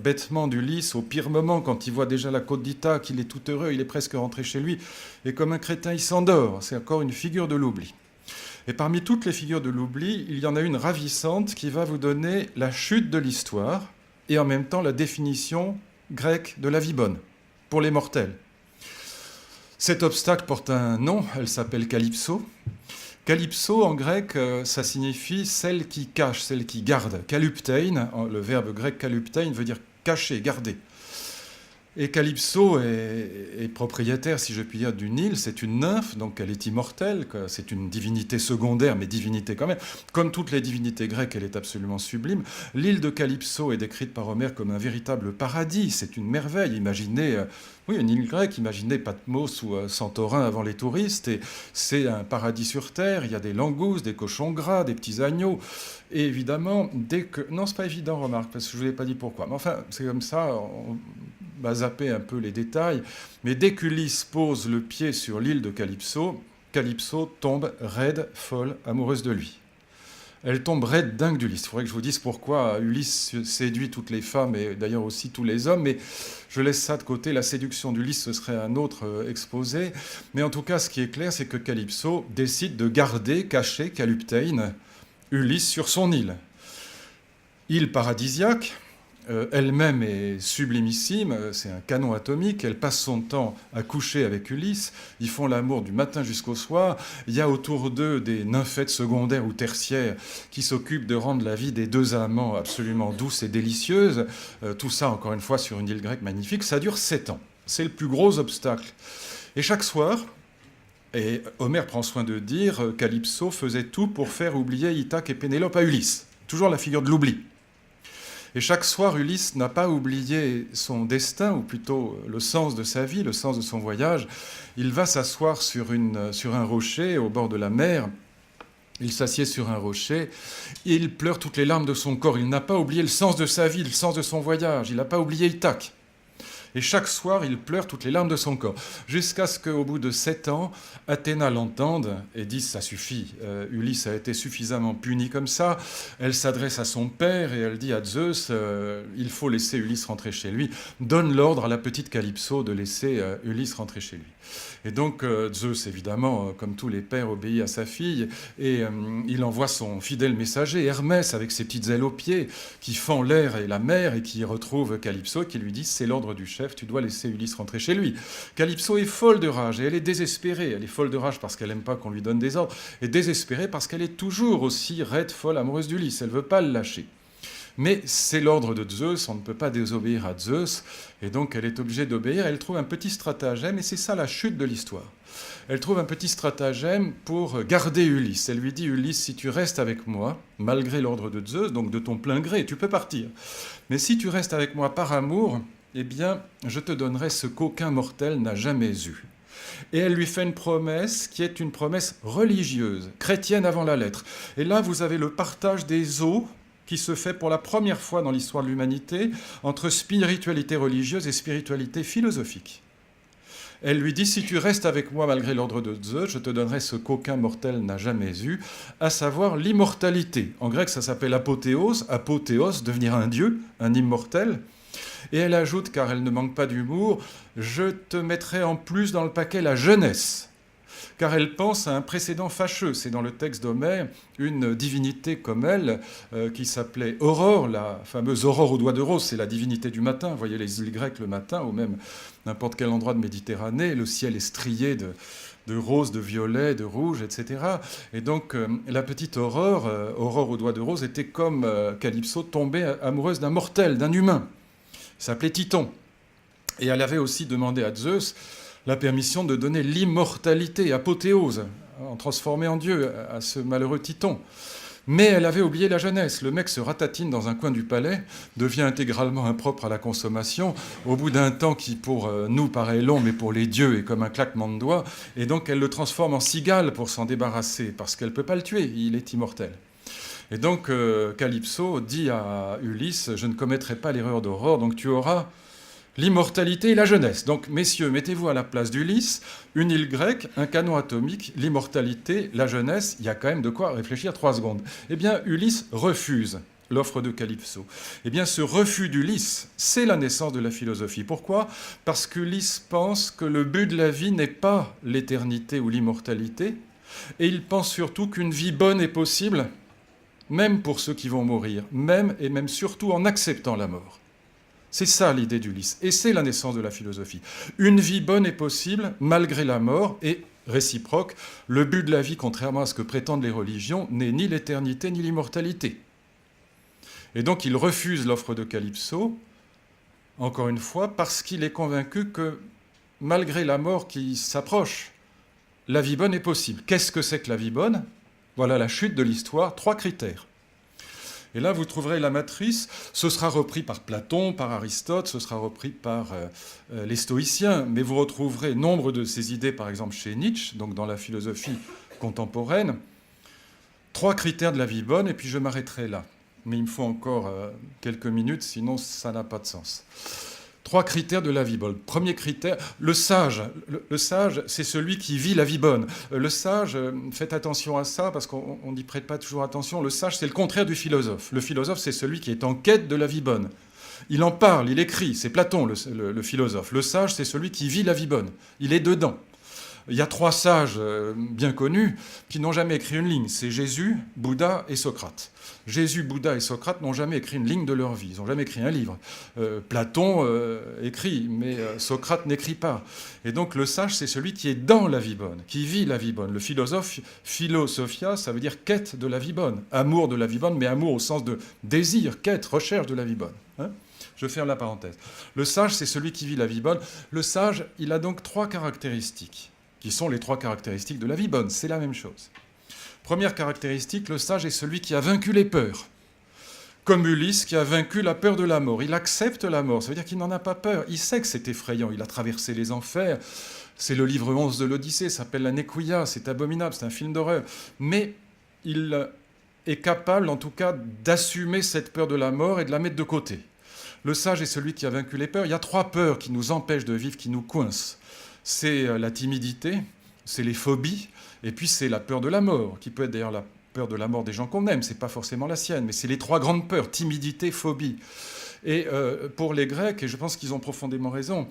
bêtement d'Ulysse au pire moment, quand il voit déjà la côte d'Ithaque, il est tout heureux, il est presque rentré chez lui, et comme un crétin, il s'endort. C'est encore une figure de l'oubli. Et parmi toutes les figures de l'oubli, il y en a une ravissante qui va vous donner la chute de l'histoire et en même temps la définition grecque de la vie bonne, pour les mortels. Cet obstacle porte un nom, elle s'appelle Calypso. Calypso, en grec, ça signifie celle qui cache, celle qui garde. Kaluptein, le verbe grec kaluptein veut dire cacher, garder. Et Calypso est propriétaire, si je puis dire, d'une île. C'est une nymphe, donc elle est immortelle. C'est une divinité secondaire, mais divinité quand même. Comme toutes les divinités grecques, elle est absolument sublime. L'île de Calypso est décrite par Homère comme un véritable paradis. C'est une merveille. Imaginez, une île grecque, imaginez Patmos ou Santorin avant les touristes. Et c'est un paradis sur terre. Il y a des langoustes, des cochons gras, des petits agneaux. Et évidemment, dès que... Non, c'est pas évident, remarque, parce que je ne vous ai pas dit pourquoi. Mais enfin, c'est comme ça... On va zapper un peu les détails, mais dès qu'Ulysse pose le pied sur l'île de Calypso, Calypso tombe raide, folle, amoureuse de lui. Elle tombe raide dingue d'Ulysse. Il faudrait que je vous dise pourquoi Ulysse séduit toutes les femmes et d'ailleurs aussi tous les hommes, mais je laisse ça de côté. La séduction d'Ulysse, ce serait un autre exposé. Mais en tout cas, ce qui est clair, c'est que Calypso décide de garder, cacher Kaluptein, Ulysse sur son île. Île paradisiaque, elle-même est sublimissime, c'est un canon atomique, elle passe son temps à coucher avec Ulysse, ils font l'amour du matin jusqu'au soir, il y a autour d'eux des nymphètes secondaires ou tertiaires qui s'occupent de rendre la vie des deux amants absolument douce et délicieuse, tout ça encore une fois sur une île grecque magnifique, ça dure 7 ans, c'est le plus gros obstacle. Et chaque soir, et Homère prend soin de dire, Calypso faisait tout pour faire oublier Ithaque et Pénélope à Ulysse, toujours la figure de l'oubli. Et chaque soir, Ulysse n'a pas oublié son destin, ou plutôt le sens de sa vie, le sens de son voyage. Il va s'asseoir sur un rocher au bord de la mer. Il s'assied sur un rocher et il pleure toutes les larmes de son corps. Il n'a pas oublié le sens de sa vie, le sens de son voyage. Il n'a pas oublié Ithaque. Et chaque soir, il pleure toutes les larmes de son corps. Jusqu'à ce qu'au bout de 7 ans, Athéna l'entende et dise « ça suffit, Ulysse a été suffisamment puni comme ça ». Elle s'adresse à son père et elle dit à Zeus « il faut laisser Ulysse rentrer chez lui ». Donne l'ordre à la petite Calypso de laisser Ulysse rentrer chez lui. Et donc Zeus, évidemment, comme tous les pères, obéit à sa fille et il envoie son fidèle messager, Hermès, avec ses petites ailes aux pieds, qui fend l'air et la mer et qui retrouve Calypso, qui lui dit « c'est l'ordre du chef, tu dois laisser Ulysse rentrer chez lui ». Calypso est folle de rage et elle est désespérée. Elle est folle de rage parce qu'elle n'aime pas qu'on lui donne des ordres et désespérée parce qu'elle est toujours aussi raide, folle, amoureuse d'Ulysse. Elle ne veut pas le lâcher. Mais c'est l'ordre de Zeus, on ne peut pas désobéir à Zeus, et donc elle est obligée d'obéir. Elle trouve un petit stratagème, et c'est ça la chute de l'histoire. Elle trouve un petit stratagème pour garder Ulysse. Elle lui dit « Ulysse, si tu restes avec moi, malgré l'ordre de Zeus, donc de ton plein gré, tu peux partir. Mais si tu restes avec moi par amour, eh bien, je te donnerai ce qu'aucun mortel n'a jamais eu. » Et elle lui fait une promesse qui est une promesse religieuse, chrétienne avant la lettre. Et là, vous avez le partage des eaux qui se fait pour la première fois dans l'histoire de l'humanité entre spiritualité religieuse et spiritualité philosophique. Elle lui dit « Si tu restes avec moi malgré l'ordre de Zeus, je te donnerai ce qu'aucun mortel n'a jamais eu, à savoir l'immortalité. » En grec, ça s'appelle apothéos, apothéos, devenir un dieu, un immortel. Et elle ajoute, car elle ne manque pas d'humour, « Je te mettrai en plus dans le paquet la jeunesse. » Car elle pense à un précédent fâcheux. C'est dans le texte d'Homère, une divinité comme elle, qui s'appelait Aurore, la fameuse Aurore aux doigts de rose, c'est la divinité du matin. Vous voyez les îles grecques le matin, ou même n'importe quel endroit de Méditerranée, le ciel est strié de rose, de violet, de rouge, etc. Et donc la petite Aurore, Aurore aux doigts de rose, était comme Calypso tombée amoureuse d'un mortel, d'un humain. Il s'appelait Titon. Et elle avait aussi demandé à Zeus la permission de donner l'immortalité, apothéose, en transformer en Dieu à ce malheureux Titon. Mais elle avait oublié la jeunesse. Le mec se ratatine dans un coin du palais, devient intégralement impropre à la consommation, au bout d'un temps qui, pour nous, paraît long, mais pour les dieux est comme un claquement de doigts. Et donc elle le transforme en cigale pour s'en débarrasser, parce qu'elle ne peut pas le tuer, il est immortel. Et donc Calypso dit à Ulysse « Je ne commettrai pas l'erreur d'Aurore, donc tu auras l'immortalité et la jeunesse. » Donc, messieurs, mettez-vous à la place d'Ulysse, une île grecque, un canon atomique, l'immortalité, la jeunesse, il y a quand même de quoi réfléchir 3 secondes. Eh bien, Ulysse refuse l'offre de Calypso. Eh bien, ce refus d'Ulysse, c'est la naissance de la philosophie. Pourquoi ? Parce qu'Ulysse pense que le but de la vie n'est pas l'éternité ou l'immortalité, et il pense surtout qu'une vie bonne est possible, même pour ceux qui vont mourir, même et même surtout en acceptant la mort. C'est ça l'idée d'Ulysse, et c'est la naissance de la philosophie. Une vie bonne est possible malgré la mort, et réciproque, le but de la vie, contrairement à ce que prétendent les religions, n'est ni l'éternité ni l'immortalité. Et donc il refuse l'offre de Calypso, encore une fois, parce qu'il est convaincu que malgré la mort qui s'approche, la vie bonne est possible. Qu'est-ce que c'est que la vie bonne ? Voilà la chute de l'histoire, 3 critères. Et là, vous trouverez la matrice. Ce sera repris par Platon, par Aristote, ce sera repris par les stoïciens. Mais vous retrouverez nombre de ces idées, par exemple, chez Nietzsche, donc dans la philosophie contemporaine. 3 critères de la vie bonne, et puis je m'arrêterai là. Mais il me faut encore quelques minutes, sinon ça n'a pas de sens. 3 critères de la vie bonne. Premier critère, le sage. Le sage, c'est celui qui vit la vie bonne. Le sage, faites attention à ça, parce qu'on n'y prête pas toujours attention. Le sage, c'est le contraire du philosophe. Le philosophe, c'est celui qui est en quête de la vie bonne. Il en parle, il écrit. C'est Platon, le philosophe. Le sage, c'est celui qui vit la vie bonne. Il est dedans. Il y a 3 sages bien connus qui n'ont jamais écrit une ligne. C'est Jésus, Bouddha et Socrate. Jésus, Bouddha et Socrate n'ont jamais écrit une ligne de leur vie. Ils n'ont jamais écrit un livre. Platon écrit, mais Socrate n'écrit pas. Et donc le sage, c'est celui qui est dans la vie bonne, qui vit la vie bonne. Le philosophe, philosophia, ça veut dire quête de la vie bonne. Amour de la vie bonne, mais amour au sens de désir, quête, recherche de la vie bonne. Hein ? Je ferme la parenthèse. Le sage, c'est celui qui vit la vie bonne. Le sage, il a donc 3 caractéristiques, qui sont les 3 caractéristiques de la vie bonne. C'est la même chose. Première caractéristique, le sage est celui qui a vaincu les peurs. Comme Ulysse qui a vaincu la peur de la mort. Il accepte la mort, ça veut dire qu'il n'en a pas peur. Il sait que c'est effrayant, il a traversé les enfers. C'est le livre 11 de l'Odyssée, ça s'appelle la Néquia, c'est abominable, c'est un film d'horreur. Mais il est capable, en tout cas, d'assumer cette peur de la mort et de la mettre de côté. Le sage est celui qui a vaincu les peurs. Il y a 3 peurs qui nous empêchent de vivre, qui nous coincent. C'est la timidité, c'est les phobies, et puis c'est la peur de la mort, qui peut être d'ailleurs la peur de la mort des gens qu'on aime, c'est pas forcément la sienne, mais c'est les 3 grandes peurs, timidité, phobie. Et pour les Grecs, et je pense qu'ils ont profondément raison,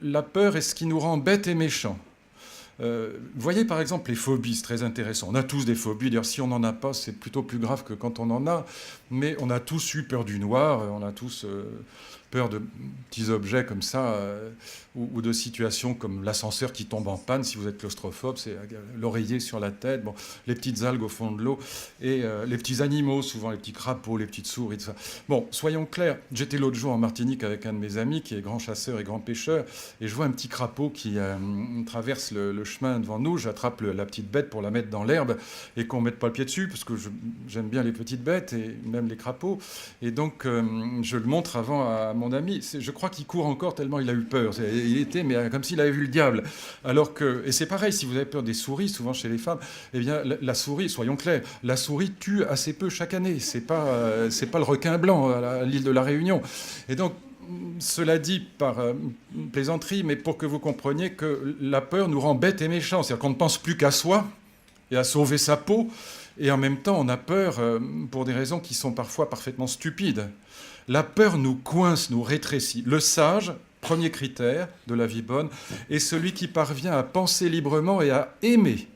la peur est ce qui nous rend bêtes et méchants. Voyez par exemple les phobies, c'est très intéressant. On a tous des phobies, d'ailleurs si on n'en a pas, c'est plutôt plus grave que quand on en a, mais on a tous eu peur du noir, on a tous peur de petits objets comme ça, ou de situations comme l'ascenseur qui tombe en panne, si vous êtes claustrophobe, c'est l'oreiller sur la tête, bon, les petites algues au fond de l'eau, et les petits animaux, souvent les petits crapauds, les petites souris, tout ça. Bon, soyons clairs, j'étais l'autre jour en Martinique avec un de mes amis qui est grand chasseur et grand pêcheur, et je vois un petit crapaud qui traverse le chemin devant nous, j'attrape la petite bête pour la mettre dans l'herbe, et qu'on ne mette pas le pied dessus, parce que j'aime bien les petites bêtes, et même les crapauds, et donc je le montre avant à mon ami, je crois qu'il court encore tellement il a eu peur. Il était mais comme s'il avait vu le diable. Alors que, et c'est pareil, si vous avez peur des souris, souvent chez les femmes, eh bien la souris, soyons clairs, la souris tue assez peu chaque année. C'est pas le requin blanc à l'île de la Réunion. Et donc, cela dit par plaisanterie, mais pour que vous compreniez que la peur nous rend bêtes et méchants. C'est-à-dire qu'on ne pense plus qu'à soi et à sauver sa peau. Et en même temps, on a peur pour des raisons qui sont parfois parfaitement stupides. La peur nous coince, nous rétrécit. Le sage, premier critère de la vie bonne, est celui qui parvient à penser librement et à aimer.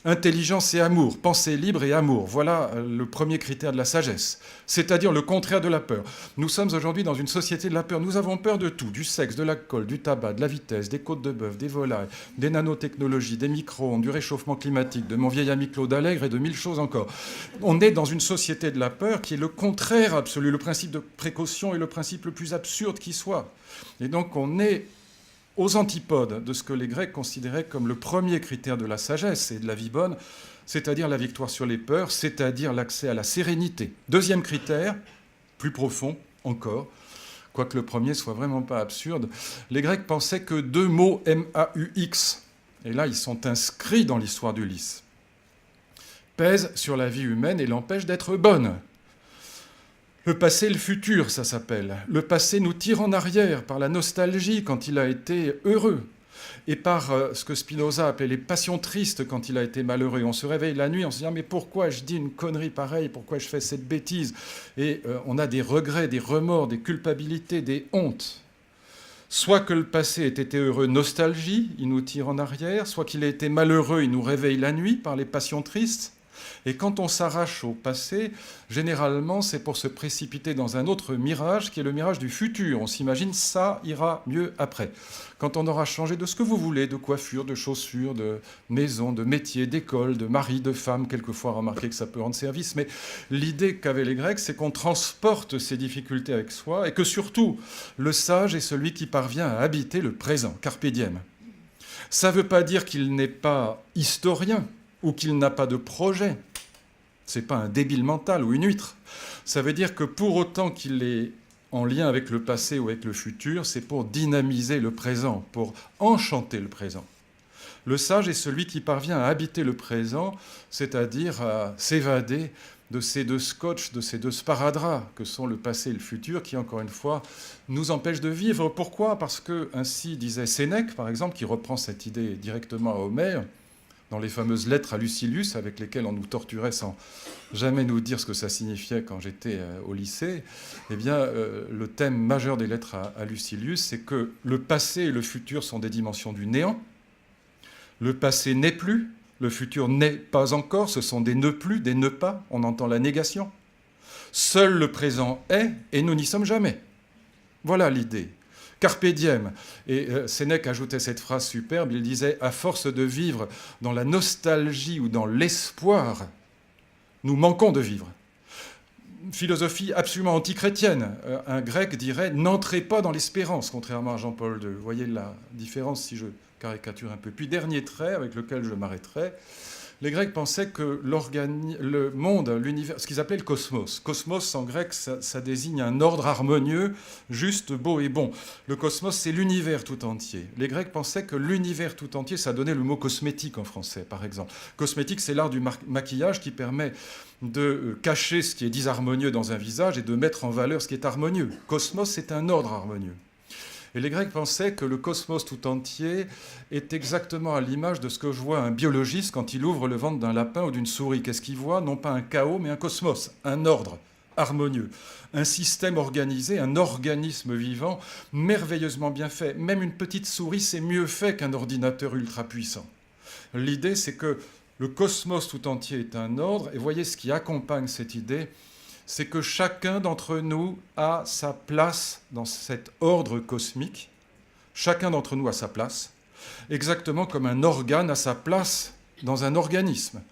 Intelligence et amour, pensée libre et amour, voilà le premier critère de la sagesse, c'est-à-dire le contraire de la peur. Nous sommes aujourd'hui dans une société de la peur. Nous avons peur de tout, du sexe, de l'alcool, du tabac, de la vitesse, des côtes de bœuf, des volailles, des nanotechnologies, des micro-ondes, du réchauffement climatique, de mon vieil ami Claude Allègre et de 1000 choses encore. On est dans une société de la peur qui est le contraire absolu. Le principe de précaution est le principe le plus absurde qui soit. Et donc on est aux antipodes de ce que les Grecs considéraient comme le premier critère de la sagesse et de la vie bonne, c'est-à-dire la victoire sur les peurs, c'est-à-dire l'accès à la sérénité. Deuxième critère, plus profond encore, quoique le premier soit vraiment pas absurde, les Grecs pensaient que 2 mots M-A-U-X, et là ils sont inscrits dans l'histoire d'Ulysse, pèsent sur la vie humaine et l'empêchent d'être bonne. Le passé et le futur, ça s'appelle. Le passé nous tire en arrière par la nostalgie quand il a été heureux et par ce que Spinoza appelait les passions tristes quand il a été malheureux. On se réveille la nuit en se disant « mais pourquoi je dis une connerie pareille? Pourquoi je fais cette bêtise ?» Et on a des regrets, des remords, des culpabilités, des hontes. Soit que le passé ait été heureux, nostalgie, il nous tire en arrière, soit qu'il ait été malheureux, il nous réveille la nuit par les passions tristes. Et quand on s'arrache au passé, généralement, c'est pour se précipiter dans un autre mirage, qui est le mirage du futur. On s'imagine, ça ira mieux après. Quand on aura changé de ce que vous voulez, de coiffure, de chaussures, de maison, de métier, d'école, de mari, de femme, quelquefois remarquez que ça peut rendre service, mais l'idée qu'avaient les Grecs, c'est qu'on transporte ces difficultés avec soi, et que surtout, le sage est celui qui parvient à habiter le présent, carpe diem. Ça ne veut pas dire qu'il n'est pas historien, ou qu'il n'a pas de projet. Ce n'est pas un débile mental ou une huître. Ça veut dire que pour autant qu'il est en lien avec le passé ou avec le futur, c'est pour dynamiser le présent, pour enchanter le présent. Le sage est celui qui parvient à habiter le présent, c'est-à-dire à s'évader de ces 2 scotch, de ces 2 sparadraps que sont le passé et le futur, qui, encore une fois, nous empêchent de vivre. Pourquoi ? Parce que, ainsi disait Sénèque, par exemple, qui reprend cette idée directement à Homère, dans les fameuses lettres à Lucilius, avec lesquelles on nous torturait sans jamais nous dire ce que ça signifiait quand j'étais au lycée, eh bien, le thème majeur des lettres à Lucilius, c'est que le passé et le futur sont des dimensions du néant. Le passé n'est plus, le futur n'est pas encore, ce sont des ne plus, des ne pas, on entend la négation. Seul le présent est, et nous n'y sommes jamais. Voilà l'idée. Carpe diem. Et Sénèque ajoutait cette phrase superbe, il disait « À force de vivre dans la nostalgie ou dans l'espoir, nous manquons de vivre ». Philosophie absolument antichrétienne. Un grec dirait « N'entrez pas dans l'espérance », contrairement à Jean-Paul II. Vous voyez la différence si je caricature un peu. Puis dernier trait avec lequel je m'arrêterai, les Grecs pensaient que le monde, l'univers, ce qu'ils appelaient le cosmos. Cosmos en grec, ça désigne un ordre harmonieux, juste, beau et bon. Le cosmos, c'est l'univers tout entier. Les Grecs pensaient que l'univers tout entier, ça donnait le mot cosmétique en français, par exemple. Cosmétique, c'est l'art du maquillage qui permet de cacher ce qui est disharmonieux dans un visage et de mettre en valeur ce qui est harmonieux. Cosmos, c'est un ordre harmonieux. Et les Grecs pensaient que le cosmos tout entier est exactement à l'image de ce que je vois un biologiste quand il ouvre le ventre d'un lapin ou d'une souris. Qu'est-ce qu'il voit? Non pas un chaos, mais un cosmos, un ordre harmonieux, un système organisé, un organisme vivant merveilleusement bien fait. Même une petite souris, c'est mieux fait qu'un ordinateur ultra puissant. L'idée, c'est que le cosmos tout entier est un ordre, et voyez ce qui accompagne cette idée, c'est que chacun d'entre nous a sa place dans cet ordre cosmique. Chacun d'entre nous a sa place, exactement comme un organe a sa place dans un organisme.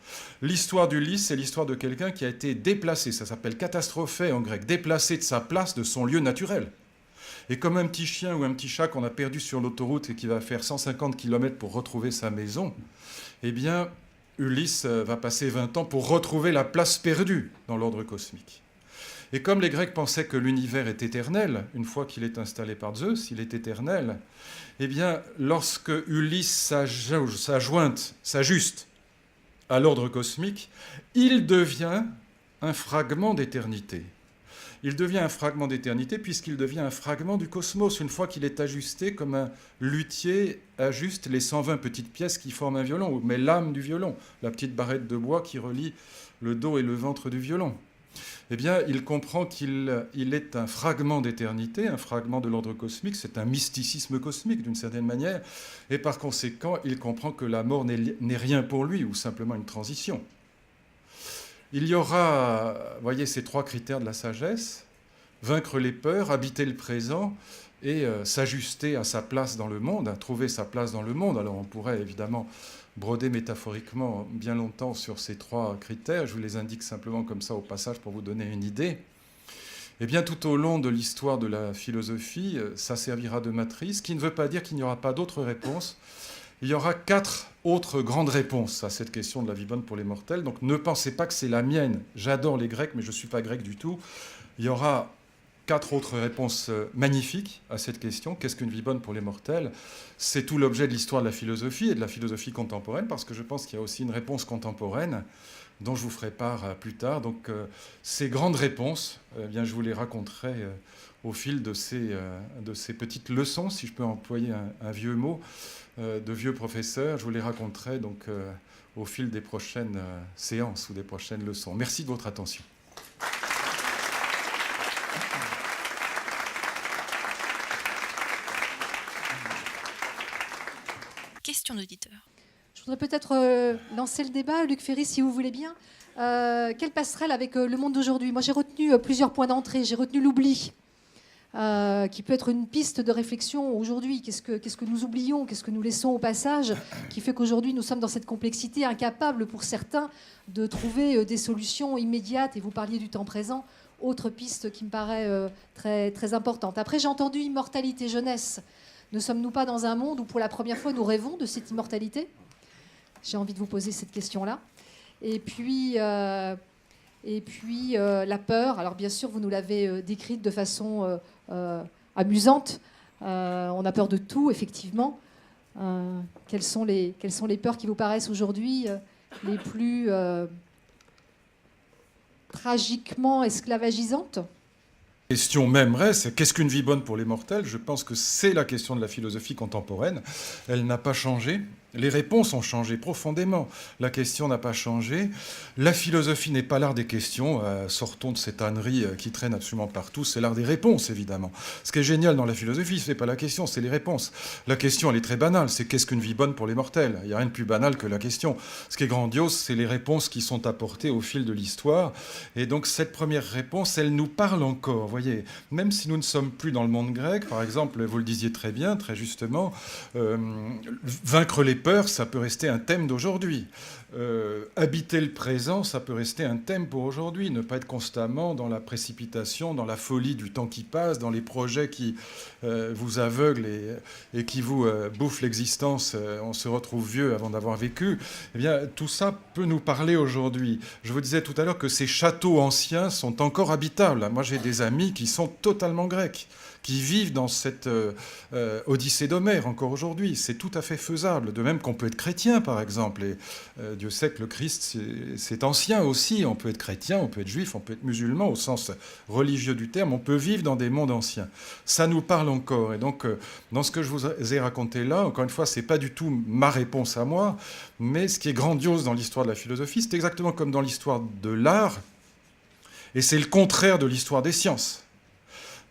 L'histoire d'Ulysse, c'est l'histoire de quelqu'un qui a été déplacé, ça s'appelle katastrophé en grec, déplacé de sa place, de son lieu naturel. Et comme un petit chien ou un petit chat qu'on a perdu sur l'autoroute et qui va faire 150 km pour retrouver sa maison, eh bien, Ulysse va passer 20 ans pour retrouver la place perdue dans l'ordre cosmique. Et comme les Grecs pensaient que l'univers est éternel, une fois qu'il est installé par Zeus, il est éternel, eh bien, lorsque Ulysse s'ajuste à l'ordre cosmique, il devient un fragment d'éternité. Il devient un fragment d'éternité puisqu'il devient un fragment du cosmos, une fois qu'il est ajusté comme un luthier ajuste les 120 petites pièces qui forment un violon, mais l'âme du violon, la petite barrette de bois qui relie le dos et le ventre du violon. Eh bien, il comprend qu'il est un fragment d'éternité, un fragment de l'ordre cosmique, c'est un mysticisme cosmique d'une certaine manière, et par conséquent, il comprend que la mort n'est rien pour lui, ou simplement une transition. Il y aura, voyez, ces 3 critères de la sagesse, vaincre les peurs, habiter le présent, et s'ajuster à sa place dans le monde, à trouver sa place dans le monde. Alors on pourrait évidemment broder métaphoriquement bien longtemps sur ces 3 critères. Je vous les indique simplement comme ça au passage pour vous donner une idée. Eh bien, tout au long de l'histoire de la philosophie, ça servira de matrice, ce qui ne veut pas dire qu'il n'y aura pas d'autres réponses. Il y aura 4 autres grandes réponses à cette question de la vie bonne pour les mortels. Donc ne pensez pas que c'est la mienne. J'adore les Grecs, mais je ne suis pas grec du tout. Il y aura 4 autres réponses magnifiques à cette question. Qu'est-ce qu'une vie bonne pour les mortels? C'est tout l'objet de l'histoire de la philosophie et de la philosophie contemporaine, parce que je pense qu'il y a aussi une réponse contemporaine dont je vous ferai part plus tard. Donc ces grandes réponses, eh bien, je vous les raconterai au fil de ces petites leçons, si je peux employer un vieux mot, de vieux professeurs. Je vous les raconterai donc au fil des prochaines séances ou des prochaines leçons. Merci de votre attention. Question d'auditeur. Je voudrais peut-être lancer le débat, Luc Ferry, si vous voulez bien. Quelle passerelle avec le monde d'aujourd'hui? Moi, j'ai retenu plusieurs points d'entrée. J'ai retenu l'oubli, qui peut être une piste de réflexion aujourd'hui. Qu'est-ce que nous oublions? Qu'est-ce que nous laissons au passage? Qui fait qu'aujourd'hui, nous sommes dans cette complexité, incapables pour certains de trouver des solutions immédiates. Et vous parliez du temps présent. Autre piste qui me paraît très, très importante. Après, j'ai entendu immortalité, jeunesse. Ne sommes-nous pas dans un monde où, pour la première fois, nous rêvons de cette immortalité? J'ai envie de vous poser cette question-là. Et puis, la peur. Alors, bien sûr, vous nous l'avez décrite de façon amusante. On a peur de tout, effectivement. Quelles sont les peurs qui vous paraissent aujourd'hui les plus tragiquement esclavagisantes? La question même reste, qu'est-ce qu'une vie bonne pour les mortels? Je pense que c'est la question de la philosophie contemporaine. Elle n'a pas changé. Les réponses ont changé profondément. La question n'a pas changé. La philosophie n'est pas l'art des questions. Sortons de cette ânerie qui traîne absolument partout. C'est l'art des réponses, évidemment. Ce qui est génial dans la philosophie, ce n'est pas la question, c'est les réponses. La question, elle est très banale. C'est qu'est-ce qu'une vie bonne pour les mortels? Il n'y a rien de plus banal que la question. Ce qui est grandiose, c'est les réponses qui sont apportées au fil de l'histoire. Et donc, cette première réponse, elle nous parle encore. Vous voyez, même si nous ne sommes plus dans le monde grec, par exemple, vous le disiez très bien, très justement, vaincre les peur, ça peut rester un thème d'aujourd'hui. Habiter le présent, ça peut rester un thème pour aujourd'hui. Ne pas être constamment dans la précipitation, dans la folie du temps qui passe, dans les projets qui vous aveuglent et qui vous bouffent l'existence. On se retrouve vieux avant d'avoir vécu. Eh bien, tout ça peut nous parler aujourd'hui. Je vous disais tout à l'heure que ces châteaux anciens sont encore habitables. Moi, j'ai des amis qui sont totalement grecs, qui vivent dans cette Odyssée d'Homère encore aujourd'hui. C'est tout à fait faisable. De même qu'on peut être chrétien, par exemple. Et Dieu sait que le Christ, c'est ancien aussi. On peut être chrétien, on peut être juif, on peut être musulman au sens religieux du terme. On peut vivre dans des mondes anciens. Ça nous parle encore. Et donc, dans ce que je vous ai raconté là, encore une fois, c'est pas du tout ma réponse à moi, mais ce qui est grandiose dans l'histoire de la philosophie, c'est exactement comme dans l'histoire de l'art, et c'est le contraire de l'histoire des sciences.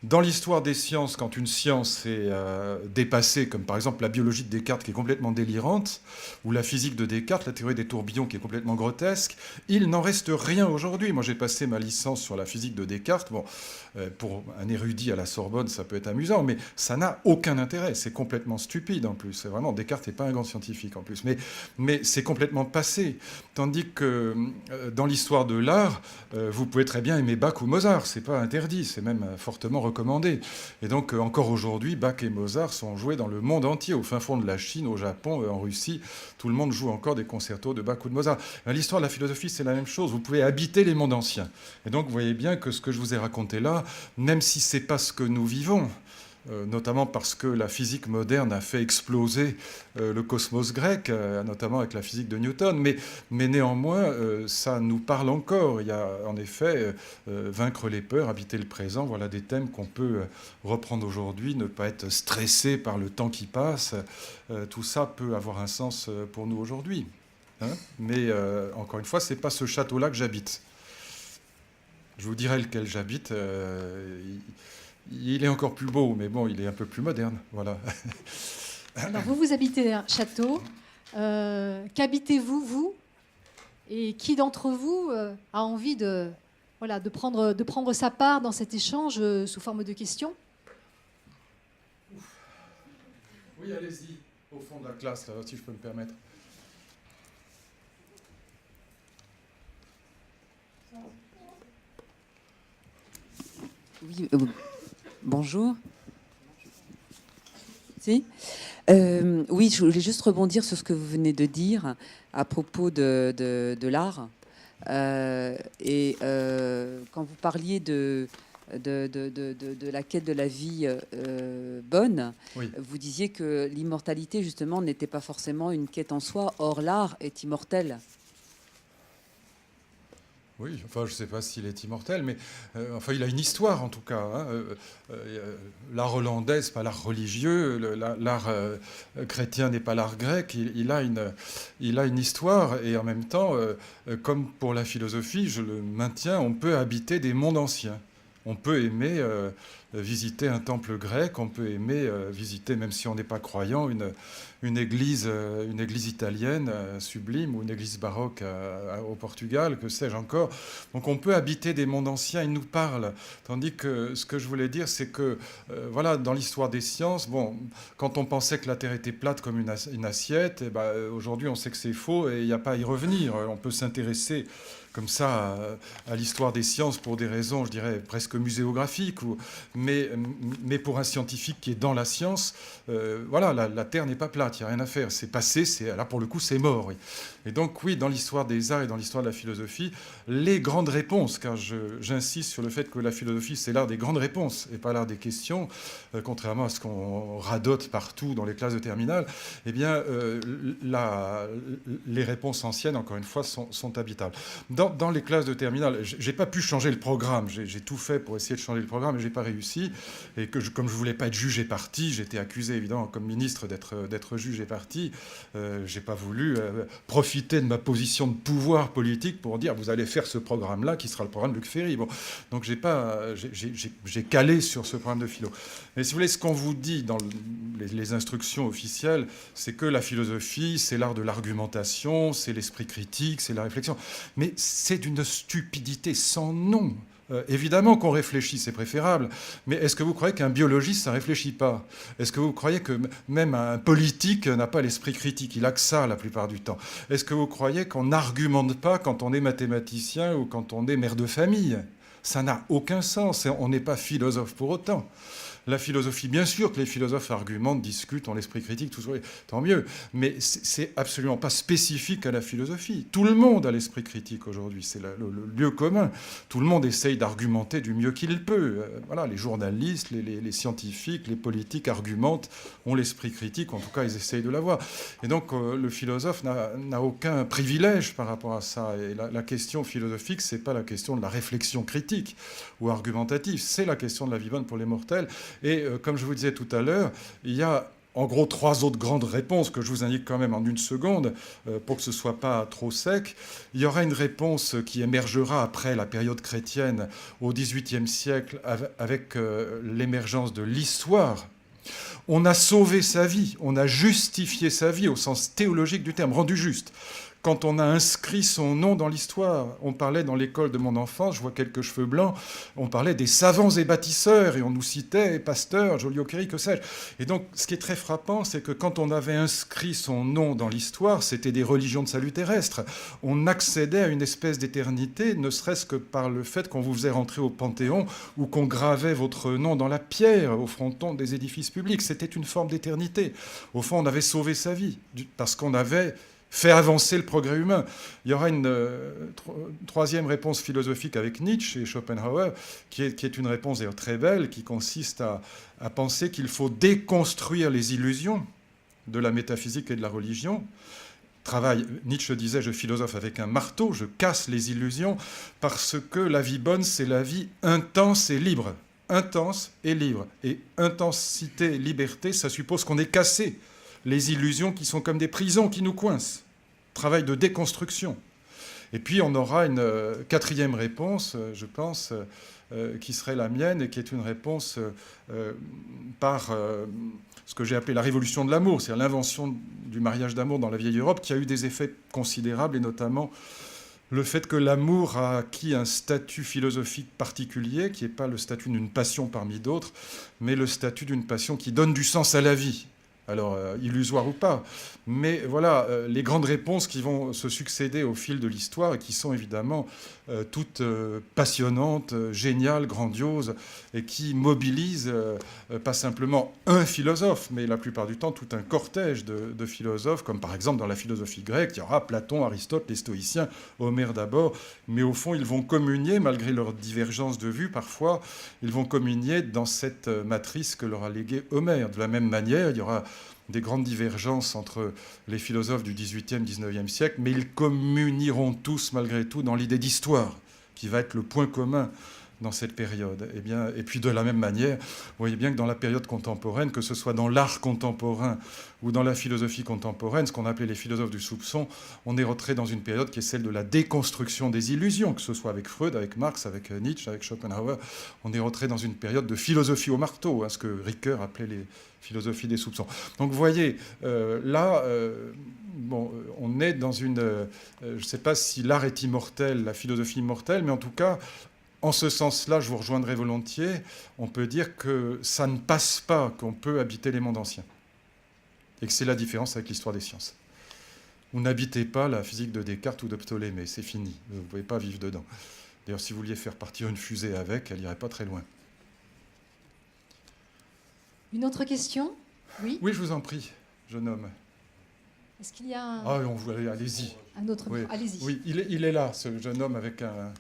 Dans l'histoire des sciences, quand une science est dépassée, comme par exemple la biologie de Descartes qui est complètement délirante, ou la physique de Descartes, la théorie des tourbillons qui est complètement grotesque, il n'en reste rien aujourd'hui. Moi, j'ai passé ma licence sur la physique de Descartes. Bon, pour un érudit à la Sorbonne, ça peut être amusant, mais ça n'a aucun intérêt. C'est complètement stupide en plus. C'est vraiment, Descartes n'est pas un grand scientifique en plus. Mais c'est complètement passé. Tandis que dans l'histoire de l'art, vous pouvez très bien aimer Bach ou Mozart. C'est pas interdit, c'est même fortement recommandé. Et donc, encore aujourd'hui, Bach et Mozart sont joués dans le monde entier, au fin fond de la Chine, au Japon, en Russie. Tout le monde joue encore des concertos de Bach ou de Mozart. L'histoire de la philosophie, c'est la même chose. Vous pouvez habiter les mondes anciens. Et donc, vous voyez bien que ce que je vous ai raconté là, même si ce n'est pas ce que nous vivons, notamment parce que la physique moderne a fait exploser le cosmos grec, notamment avec la physique de Newton, mais néanmoins, ça nous parle encore. Il y a en effet vaincre les peurs, habiter le présent, voilà des thèmes qu'on peut reprendre aujourd'hui, ne pas être stressé par le temps qui passe, tout ça peut avoir un sens pour nous aujourd'hui. Hein, mais encore une fois, ce n'est pas ce château-là que j'habite. Je vous dirai lequel j'habite. Il est encore plus beau, mais bon, il est un peu plus moderne. Voilà. Alors, vous habitez un château. Qu'habitez-vous, vous? Et qui d'entre vous a envie de prendre sa part dans cet échange sous forme de questions? Oui, allez-y, au fond de la classe, là, si je peux me permettre. Oui, bonjour. Si. Oui, je voulais juste rebondir sur ce que vous venez de dire à propos de l'art. Et quand vous parliez de la quête de la vie bonne, oui. Vous disiez que l'immortalité, justement, n'était pas forcément une quête en soi. Or, l'art est immortel. Oui, enfin, je ne sais pas s'il est immortel, mais enfin, il a une histoire en tout cas. Hein. L'art hollandais, ce n'est pas l'art religieux, l'art chrétien n'est pas l'art grec, il a une histoire, et en même temps, comme pour la philosophie, je le maintiens, on peut habiter des mondes anciens. On peut aimer visiter un temple grec, on peut aimer visiter, même si on n'est pas croyant, une église italienne sublime, ou une église baroque au Portugal, que sais-je encore. Donc on peut habiter des mondes anciens, ils nous parlent. Tandis que ce que je voulais dire, c'est que voilà, dans l'histoire des sciences, bon, quand on pensait que la Terre était plate comme une assiette, aujourd'hui on sait que c'est faux et il n'y a pas à y revenir. On peut s'intéresser comme ça à l'histoire des sciences pour des raisons, je dirais, presque muséographiques, mais pour un scientifique qui est dans la science, voilà, la Terre n'est pas plate, il n'y a rien à faire. C'est passé, là pour le coup c'est mort. Oui. Et donc oui, dans l'histoire des arts et dans l'histoire de la philosophie, les grandes réponses, car j'insiste sur le fait que la philosophie c'est l'art des grandes réponses et pas l'art des questions, contrairement à ce qu'on radote partout dans les classes de terminale, eh bien les réponses anciennes, encore une fois, sont habitables. Dans les classes de terminale, j'ai pas pu changer le programme. J'ai tout fait pour essayer de changer le programme, mais j'ai pas réussi. Et comme je voulais pas être juge et parti, j'étais accusé évidemment comme ministre d'être juge et parti. J'ai pas voulu profiter de ma position de pouvoir politique pour dire vous allez faire ce programme-là qui sera le programme de Luc Ferry. Bon, donc j'ai calé sur ce programme de philo. Mais si vous voulez, ce qu'on vous dit dans les instructions officielles, c'est que la philosophie, c'est l'art de l'argumentation, c'est l'esprit critique, c'est la réflexion. Mais c'est d'une stupidité sans nom. Évidemment qu'on réfléchit, c'est préférable, mais est-ce que vous croyez qu'un biologiste, ça ne réfléchit pas? Est-ce que vous croyez que même un politique n'a pas l'esprit critique? Il a que ça la plupart du temps. Est-ce que vous croyez qu'on n'argumente pas quand on est mathématicien ou quand on est mère de famille? Ça n'a aucun sens, on n'est pas philosophe pour autant. La philosophie, bien sûr que les philosophes argumentent, discutent, ont l'esprit critique, tout ça, tant mieux. Mais c'est absolument pas spécifique à la philosophie. Tout le monde a l'esprit critique aujourd'hui, c'est le lieu commun. Tout le monde essaye d'argumenter du mieux qu'il peut. Voilà, les journalistes, les scientifiques, les politiques argumentent, ont l'esprit critique, en tout cas ils essayent de l'avoir. Et donc le philosophe n'a aucun privilège par rapport à ça. Et la question philosophique, c'est pas la question de la réflexion critique ou argumentative, c'est la question de la vie bonne pour les mortels. Et comme je vous disais tout à l'heure, il y a en gros 3 autres grandes réponses que je vous indique quand même en une seconde pour que ce ne soit pas trop sec. Il y aura une réponse qui émergera après la période chrétienne au XVIIIe siècle avec l'émergence de l'histoire. On a sauvé sa vie, on a justifié sa vie au sens théologique du terme, rendu juste. Quand on a inscrit son nom dans l'histoire, on parlait dans l'école de mon enfance, je vois quelques cheveux blancs, on parlait des savants et bâtisseurs, et on nous citait Pasteur, Joliot-Curie, que sais-je. Et donc, ce qui est très frappant, c'est que quand on avait inscrit son nom dans l'histoire, c'était des religions de salut terrestre. On accédait à une espèce d'éternité, ne serait-ce que par le fait qu'on vous faisait rentrer au Panthéon ou qu'on gravait votre nom dans la pierre au fronton des édifices publics. C'était une forme d'éternité. Au fond, on avait sauvé sa vie, parce qu'on avait fait avancer le progrès humain. Il y aura une troisième réponse philosophique avec Nietzsche et Schopenhauer, qui est une réponse d'ailleurs très belle, qui consiste à penser qu'il faut déconstruire les illusions de la métaphysique et de la religion. Nietzsche disait, je philosophe avec un marteau, je casse les illusions, parce que la vie bonne, c'est la vie intense et libre. Intense et libre. Et intensité, liberté, ça suppose qu'on ait cassé les illusions qui sont comme des prisons qui nous coincent. Travail de déconstruction. Et puis on aura une quatrième réponse, je pense, qui serait la mienne, et qui est une réponse par ce que j'ai appelé la révolution de l'amour, c'est-à-dire l'invention du mariage d'amour dans la vieille Europe, qui a eu des effets considérables, et notamment le fait que l'amour a acquis un statut philosophique particulier, qui n'est pas le statut d'une passion parmi d'autres, mais le statut d'une passion qui donne du sens à la vie. Alors, illusoire ou pas. Mais voilà, les grandes réponses qui vont se succéder au fil de l'histoire et qui sont évidemment toutes passionnantes, géniales, grandioses, et qui mobilisent pas simplement un philosophe, mais la plupart du temps tout un cortège de philosophes, comme par exemple dans la philosophie grecque, il y aura Platon, Aristote, les stoïciens, Homère d'abord, mais au fond ils vont communier, malgré leurs divergences de vues parfois, ils vont communier dans cette matrice que leur a léguée Homère. De la même manière, il y aura des grandes divergences entre les philosophes du XVIIIe, XIXe siècle, mais ils communieront tous, malgré tout, dans l'idée d'histoire, qui va être le point commun dans cette période. Et puis de la même manière, vous voyez bien que dans la période contemporaine, que ce soit dans l'art contemporain ou dans la philosophie contemporaine, ce qu'on appelait les philosophes du soupçon, on est rentré dans une période qui est celle de la déconstruction des illusions, que ce soit avec Freud, avec Marx, avec Nietzsche, avec Schopenhauer. On est rentré dans une période de philosophie au marteau, ce que Ricoeur appelait les philosophies des soupçons. Donc vous voyez, là, on est dans une... je ne sais pas si l'art est immortel, la philosophie immortelle, mais en tout cas, en ce sens-là, je vous rejoindrai volontiers, on peut dire que ça ne passe pas, qu'on peut habiter les mondes anciens. Et que c'est la différence avec l'histoire des sciences. Vous n'habitez pas la physique de Descartes ou de Ptolémée, c'est fini, vous ne pouvez pas vivre dedans. D'ailleurs, si vous vouliez faire partir une fusée avec, elle n'irait pas très loin. Une autre question? Oui. Oui, je vous en prie, jeune homme. Est-ce qu'il y a un... Ah, allez-y. Un autre... Oui. Allez-y. Oui, il est là, ce jeune homme avec un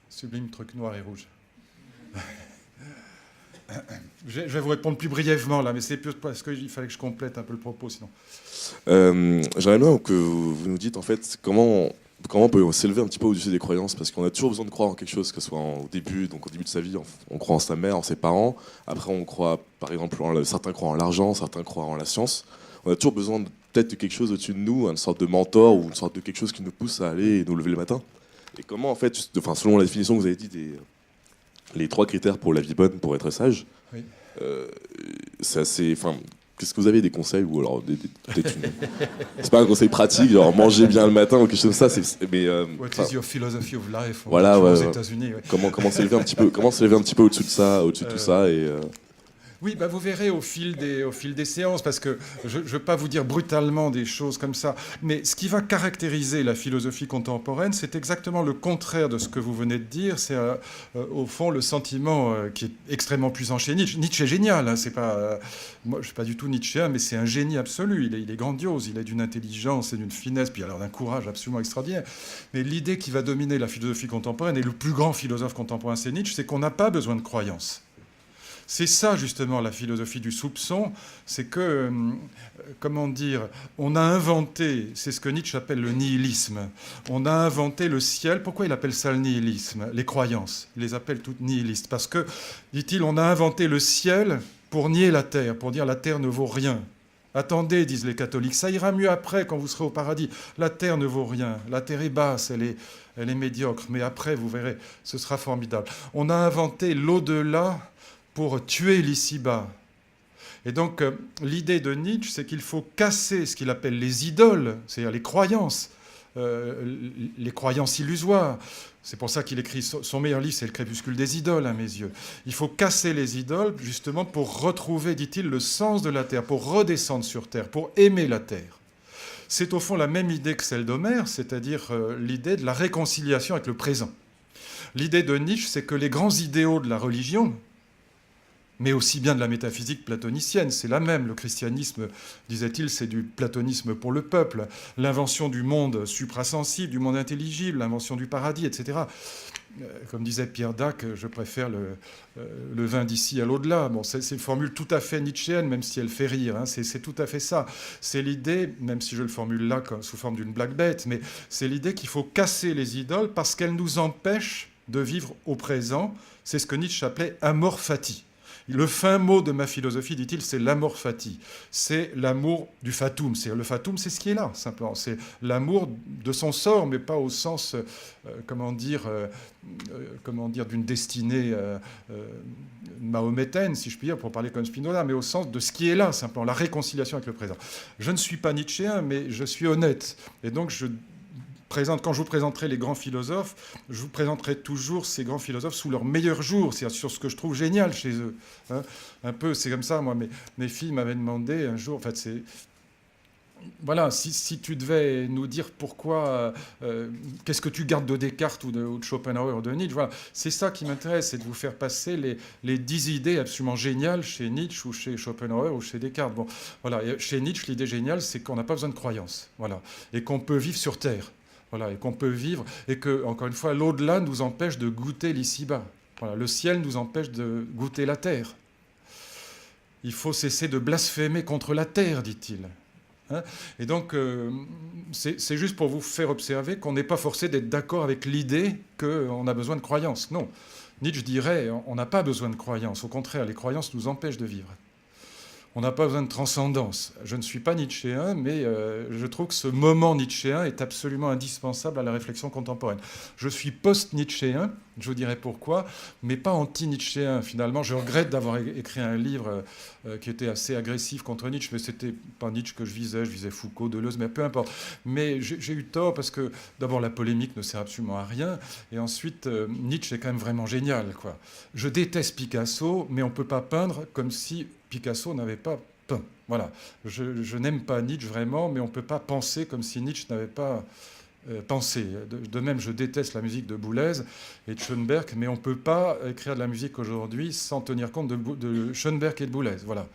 sublime truc noir et rouge. Je vais vous répondre plus brièvement, là, mais c'est plus parce qu'il fallait que je complète un peu le propos, sinon. J'aimerais bien que vous nous dites, en fait, comment on peut s'élever un petit peu au-dessus des croyances, parce qu'on a toujours besoin de croire en quelque chose, que ce soit au début de sa vie, on croit en sa mère, en ses parents. Après, on croit, par exemple, certains croient en l'argent, certains croient en la science. On a toujours besoin peut-être de quelque chose au-dessus de nous, une sorte de mentor ou une sorte de quelque chose qui nous pousse à aller et nous lever le matin. Et comment, en fait, selon la définition que vous avez dit, les 3 critères pour la vie bonne, pour être sage, oui. c'est assez... qu'est-ce que vous avez des conseils ou alors peut-être c'est pas un conseil pratique, genre manger bien le matin ou quelque chose comme ça. Mais What is your philosophy of life? Voilà, aux États-Unis. Ouais. Comment s'élever un petit peu, au-dessus de ça, au-dessus de tout ça et. Oui, bah vous verrez au fil des séances, parce que je ne veux pas vous dire brutalement des choses comme ça, mais ce qui va caractériser la philosophie contemporaine, c'est exactement le contraire de ce que vous venez de dire. C'est au fond le sentiment qui est extrêmement puissant chez Nietzsche. Nietzsche est génial, hein, c'est pas, moi je ne suis pas du tout nietzschéen, mais c'est un génie absolu. Il est grandiose, il est d'une intelligence et d'une finesse, puis alors d'un courage absolument extraordinaire. Mais l'idée qui va dominer la philosophie contemporaine, et le plus grand philosophe contemporain c'est Nietzsche, c'est qu'on n'a pas besoin de croyances. C'est ça, justement, la philosophie du soupçon, c'est que, comment dire, on a inventé, c'est ce que Nietzsche appelle le nihilisme, on a inventé le ciel. Pourquoi il appelle ça le nihilisme? Les croyances, il les appelle toutes nihilistes, parce que, dit-il, on a inventé le ciel pour nier la terre, pour dire la terre ne vaut rien. Attendez, disent les catholiques, ça ira mieux après, quand vous serez au paradis. La terre ne vaut rien, la terre est basse, elle est médiocre, mais après, vous verrez, ce sera formidable. On a inventé l'au-delà pour tuer l'ici-bas. Et donc, l'idée de Nietzsche, c'est qu'il faut casser ce qu'il appelle les idoles, c'est-à-dire les croyances illusoires. C'est pour ça qu'il écrit son meilleur livre, c'est Le crépuscule des idoles, à mes yeux. Il faut casser les idoles, justement, pour retrouver, dit-il, le sens de la terre, pour redescendre sur terre, pour aimer la terre. C'est au fond la même idée que celle d'Homère, c'est-à-dire l'idée de la réconciliation avec le présent. L'idée de Nietzsche, c'est que les grands idéaux de la religion, mais aussi bien de la métaphysique platonicienne, c'est la même. Le christianisme, disait-il, c'est du platonisme pour le peuple. L'invention du monde suprasensible, du monde intelligible, l'invention du paradis, etc. Comme disait Pierre Dac, je préfère le vin d'ici à l'au-delà. Bon, c'est une formule tout à fait nietzschéenne, même si elle fait rire. Hein. C'est tout à fait ça. C'est l'idée, même si je le formule là sous forme d'une blague bête, mais c'est l'idée qu'il faut casser les idoles parce qu'elles nous empêchent de vivre au présent. C'est ce que Nietzsche appelait amor fati. Le fin mot de ma philosophie, dit-il, c'est l'amor fati. C'est l'amour du fatum. Le fatum, c'est ce qui est là, simplement. C'est l'amour de son sort, mais pas au sens, comment dire, d'une destinée mahométaine, si je puis dire, pour parler comme Spinoza, mais au sens de ce qui est là, simplement, la réconciliation avec le présent. Je ne suis pas nietzschéen, mais je suis honnête. Et donc, quand je vous présenterai les grands philosophes, je vous présenterai toujours ces grands philosophes sous leur meilleur jour, c'est-à-dire sur ce que je trouve génial chez eux. Hein. Un peu, c'est comme ça, moi, mes filles m'avaient demandé un jour, en fait, c'est... Voilà, si tu devais nous dire pourquoi, qu'est-ce que tu gardes de Descartes ou de Schopenhauer ou de Nietzsche, voilà, c'est ça qui m'intéresse, c'est de vous faire passer les 10 idées absolument géniales chez Nietzsche ou chez Schopenhauer ou chez Descartes. Bon, voilà, chez Nietzsche, l'idée géniale, c'est qu'on n'a pas besoin de croyances, voilà, et qu'on peut vivre sur Terre. Voilà, et qu'on peut vivre, et que, encore une fois, l'au-delà nous empêche de goûter l'ici-bas. Voilà, le ciel nous empêche de goûter la terre. Il faut cesser de blasphémer contre la terre, dit-il. Hein, et donc, c'est juste pour vous faire observer qu'on n'est pas forcé d'être d'accord avec l'idée qu'on a besoin de croyances. Non. Nietzsche dirait, on n'a pas besoin de croyances. Au contraire, les croyances nous empêchent de vivre. On n'a pas besoin de transcendance. Je ne suis pas nietzschéen, mais je trouve que ce moment nietzschéen est absolument indispensable à la réflexion contemporaine. Je suis post-nietzschéen, je vous dirai pourquoi, mais pas anti-nietzschéen. Finalement, je regrette d'avoir écrit un livre qui était assez agressif contre Nietzsche, mais c'était pas Nietzsche que je visais Foucault, Deleuze, mais peu importe. Mais j'ai eu tort parce que, d'abord, la polémique ne sert absolument à rien, et ensuite, Nietzsche est quand même vraiment génial, quoi. Je déteste Picasso, mais on ne peut pas peindre comme si Picasso n'avait pas peint. Voilà. Je n'aime pas Nietzsche vraiment, mais on ne peut pas penser comme si Nietzsche n'avait pas pensé. De même, je déteste la musique de Boulez et de Schoenberg, mais on ne peut pas écrire de la musique aujourd'hui sans tenir compte de Schoenberg et de Boulez. Voilà.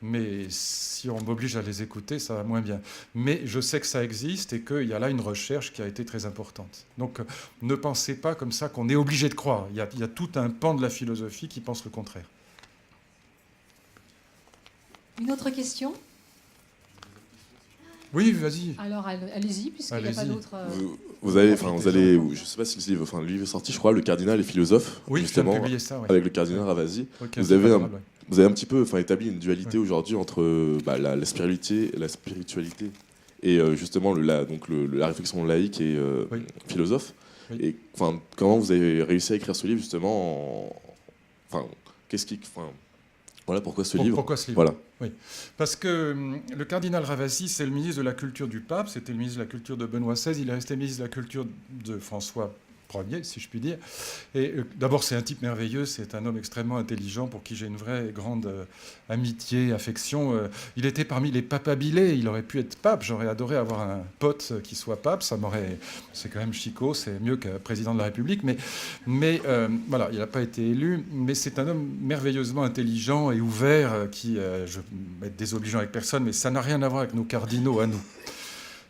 Mais si on m'oblige à les écouter, ça va moins bien. Mais je sais que ça existe et qu'il y a là une recherche qui a été très importante. Donc, ne pensez pas comme ça qu'on est obligé de croire. Il y a tout un pan de la philosophie qui pense le contraire. Une autre question? Oui, vas-y. Alors, allez-y, puisqu'il n'y a pas d'autres... Vous allez, je ne sais pas si le livre est sorti, je crois, Le Cardinal et philosophe, oui, justement, je viens de publier ça, oui. avec le cardinal Ravasi. Okay, vous avez un petit peu établi une dualité aujourd'hui entre la spiritualité et justement la réflexion laïque et philosophe. Oui. Et comment vous avez réussi à écrire ce livre, justement, qu'est-ce qui... Voilà pourquoi ce livre. Pourquoi ce livre? Voilà. Oui. Parce que le cardinal Ravasi, c'est le ministre de la Culture du pape, c'était le ministre de la Culture de Benoît XVI, il est resté ministre de la Culture de François Ier, si je puis dire. Et d'abord, c'est un type merveilleux, c'est un homme extrêmement intelligent pour qui j'ai une vraie grande amitié, affection. Il était parmi les papabilés, il aurait pu être pape, j'aurais adoré avoir un pote qui soit pape, c'est quand même chicot, c'est mieux qu'un président de la République, mais voilà, il n'a pas été élu, mais c'est un homme merveilleusement intelligent et ouvert, qui, je vais être désobligeant avec personne, mais ça n'a rien à voir avec nos cardinaux à nous.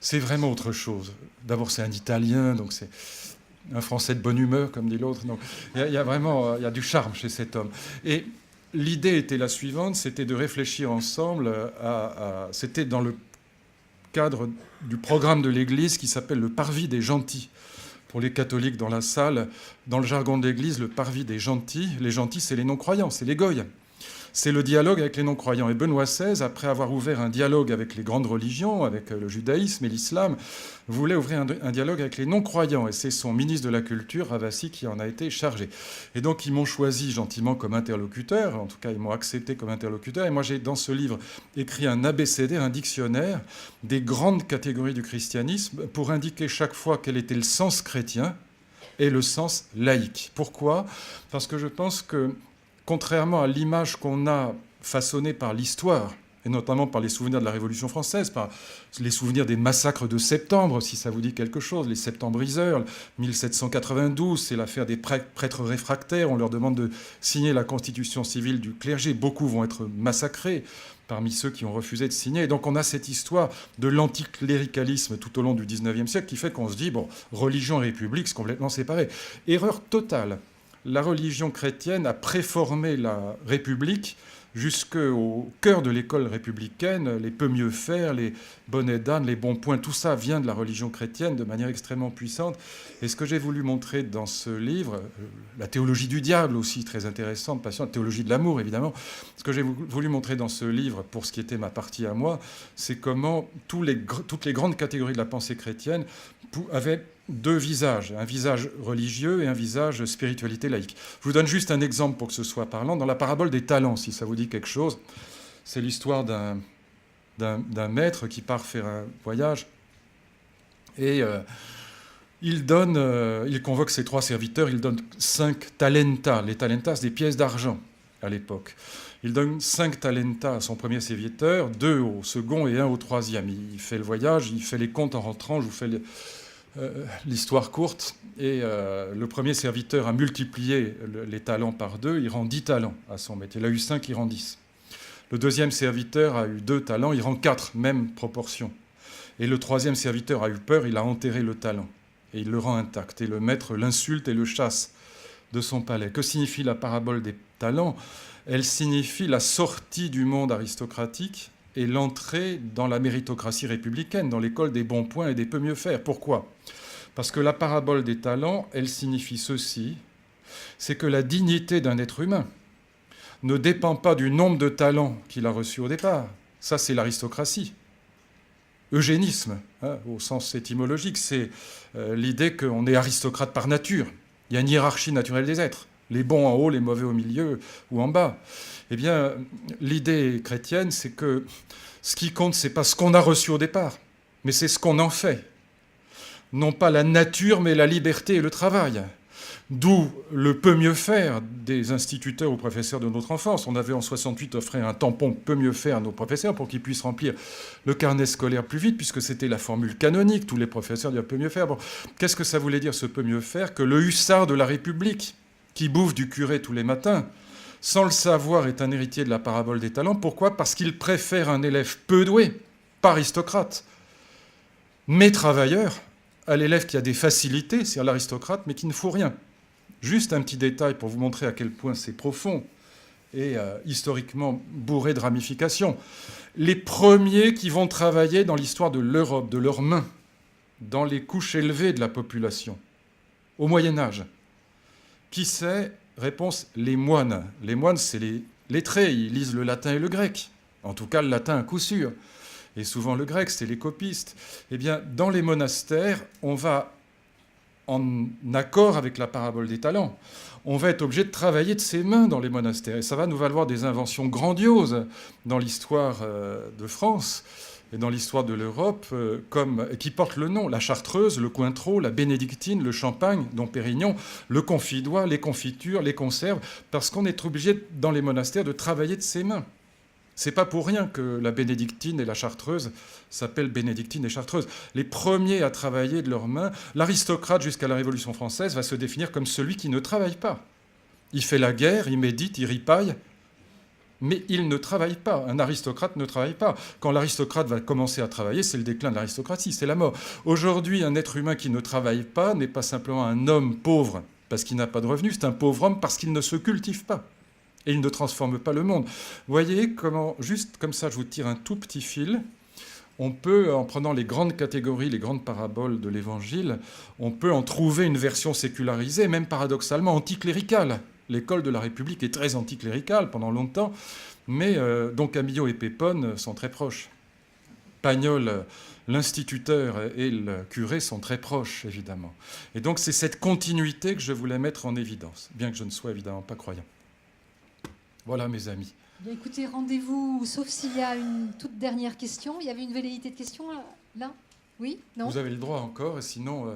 C'est vraiment autre chose. D'abord, c'est un Italien, donc c'est un Français de bonne humeur, comme dit l'autre. Donc, il y a vraiment du charme chez cet homme. Et l'idée était la suivante, c'était de réfléchir ensemble c'était dans le cadre du programme de l'Église qui s'appelle le Parvis des gentils. Pour les catholiques dans la salle, dans le jargon de l'Église, le Parvis des gentils. Les gentils, c'est les non-croyants, c'est les goyes. C'est le dialogue avec les non-croyants. Et Benoît XVI, après avoir ouvert un dialogue avec les grandes religions, avec le judaïsme et l'islam, voulait ouvrir un dialogue avec les non-croyants. Et c'est son ministre de la Culture, Ravasi, qui en a été chargé. Et donc, ils m'ont choisi gentiment comme interlocuteur. En tout cas, ils m'ont accepté comme interlocuteur. Et moi, j'ai, dans ce livre, écrit un abécédaire, un dictionnaire des grandes catégories du christianisme pour indiquer chaque fois quel était le sens chrétien et le sens laïque. Pourquoi ? Parce que je pense que contrairement à l'image qu'on a façonnée par l'histoire, et notamment par les souvenirs de la Révolution française, par les souvenirs des massacres de septembre, si ça vous dit quelque chose, les septembriseurs, 1792, c'est l'affaire des prêtres réfractaires, on leur demande de signer la constitution civile du clergé, beaucoup vont être massacrés parmi ceux qui ont refusé de signer. Et donc on a cette histoire de l'anticléricalisme tout au long du XIXe siècle qui fait qu'on se dit, bon, religion et république, c'est complètement séparé. Erreur totale. La religion chrétienne a préformé la République jusqu'au cœur de l'école républicaine. Les peut mieux faire, les bonnets d'âne, les bons points, tout ça vient de la religion chrétienne de manière extrêmement puissante. Et ce que j'ai voulu montrer dans ce livre, la théologie du diable aussi, très intéressante, passionnante, théologie de l'amour évidemment, ce que j'ai voulu montrer dans ce livre, pour ce qui était ma partie à moi, c'est comment toutes les grandes catégories de la pensée chrétienne avaient deux visages, un visage religieux et un visage spiritualité laïque. Je vous donne juste un exemple pour que ce soit parlant. Dans la parabole des talents, si ça vous dit quelque chose, c'est l'histoire d'un maître qui part faire un voyage et il convoque ses 3 serviteurs, il donne 5 talentas. Les talentas, c'est des pièces d'argent à l'époque. Il donne 5 talentas à son premier serviteur, 2 au second et 1 au troisième. Il fait le voyage, il fait les comptes en rentrant, je vous fais l'histoire courte, et le premier serviteur a multiplié les talents par 2, il rend 10 talents à son maître. Il a eu 5, il rend 10. Le deuxième serviteur a eu 2 talents, il rend 4, même proportion. Et le troisième serviteur a eu peur, il a enterré le talent, et il le rend intact. Et le maître l'insulte et le chasse de son palais. Que signifie la parabole des talents ? Elle signifie la sortie du monde aristocratique et l'entrée dans la méritocratie républicaine, dans l'école des bons points et des peut mieux faire. Pourquoi ? Parce que la parabole des talents, elle signifie ceci, c'est que la dignité d'un être humain ne dépend pas du nombre de talents qu'il a reçus au départ. Ça, c'est l'aristocratie. Eugénisme, au sens étymologique, c'est l'idée qu'on est aristocrate par nature. Il y a une hiérarchie naturelle des êtres. Les bons en haut, les mauvais au milieu ou en bas. Eh bien, l'idée chrétienne, c'est que ce qui compte, c'est pas ce qu'on a reçu au départ, mais c'est ce qu'on en fait. Non pas la nature, mais la liberté et le travail. D'où le peut mieux faire des instituteurs ou professeurs de notre enfance. On avait en 68 offert un tampon peut mieux faire à nos professeurs pour qu'ils puissent remplir le carnet scolaire plus vite, puisque c'était la formule canonique. Tous les professeurs disaient peut mieux faire. Bon, qu'est-ce que ça voulait dire ce peut mieux faire ? Que le hussard de la République, qui bouffe du curé tous les matins, sans le savoir, est un héritier de la parabole des talents. Pourquoi ? Parce qu'il préfère un élève peu doué, pas aristocrate, mais travailleur, à l'élève qui a des facilités, c'est-à-dire l'aristocrate, mais qui ne fout rien. Juste un petit détail pour vous montrer à quel point c'est profond et historiquement bourré de ramifications. Les premiers qui vont travailler dans l'histoire de l'Europe, de leurs mains, dans les couches élevées de la population, au Moyen-Âge. Qui c'est ? Réponse, les moines. Les moines, c'est les lettrés, ils lisent le latin et le grec. En tout cas, le latin à coup sûr. Et souvent le grec, c'est les copistes. Eh bien, dans les monastères, on va en accord avec la parabole des talents. On va être obligé de travailler de ses mains dans les monastères. Et ça va nous valoir des inventions grandioses dans l'histoire de France et dans l'histoire de l'Europe, qui portent le nom, la chartreuse, le cointreau, la bénédictine, le champagne, dom Pérignon, le confidois, les confitures, les conserves, parce qu'on est obligé dans les monastères de travailler de ses mains. C'est pas pour rien que la bénédictine et la chartreuse s'appellent bénédictine et chartreuse. Les premiers à travailler de leurs mains, l'aristocrate jusqu'à la Révolution française va se définir comme celui qui ne travaille pas. Il fait la guerre, il médite, il ripaille, mais il ne travaille pas. Un aristocrate ne travaille pas. Quand l'aristocrate va commencer à travailler, c'est le déclin de l'aristocratie, c'est la mort. Aujourd'hui, un être humain qui ne travaille pas n'est pas simplement un homme pauvre parce qu'il n'a pas de revenus, c'est un pauvre homme parce qu'il ne se cultive pas. Et il ne transforme pas le monde. Vous voyez comment, juste comme ça, je vous tire un tout petit fil, on peut, en prenant les grandes catégories, les grandes paraboles de l'Évangile, on peut en trouver une version sécularisée, même paradoxalement anticléricale. L'école de la République est très anticléricale pendant longtemps, mais donc Camillo et Pépone sont très proches. Pagnol, l'instituteur et le curé sont très proches, évidemment. Et donc c'est cette continuité que je voulais mettre en évidence, bien que je ne sois évidemment pas croyant. Voilà, mes amis. Bien, écoutez, rendez-vous, sauf s'il y a une toute dernière question. Il y avait une velléité de question là? Oui? Non? Vous avez le droit encore, et sinon,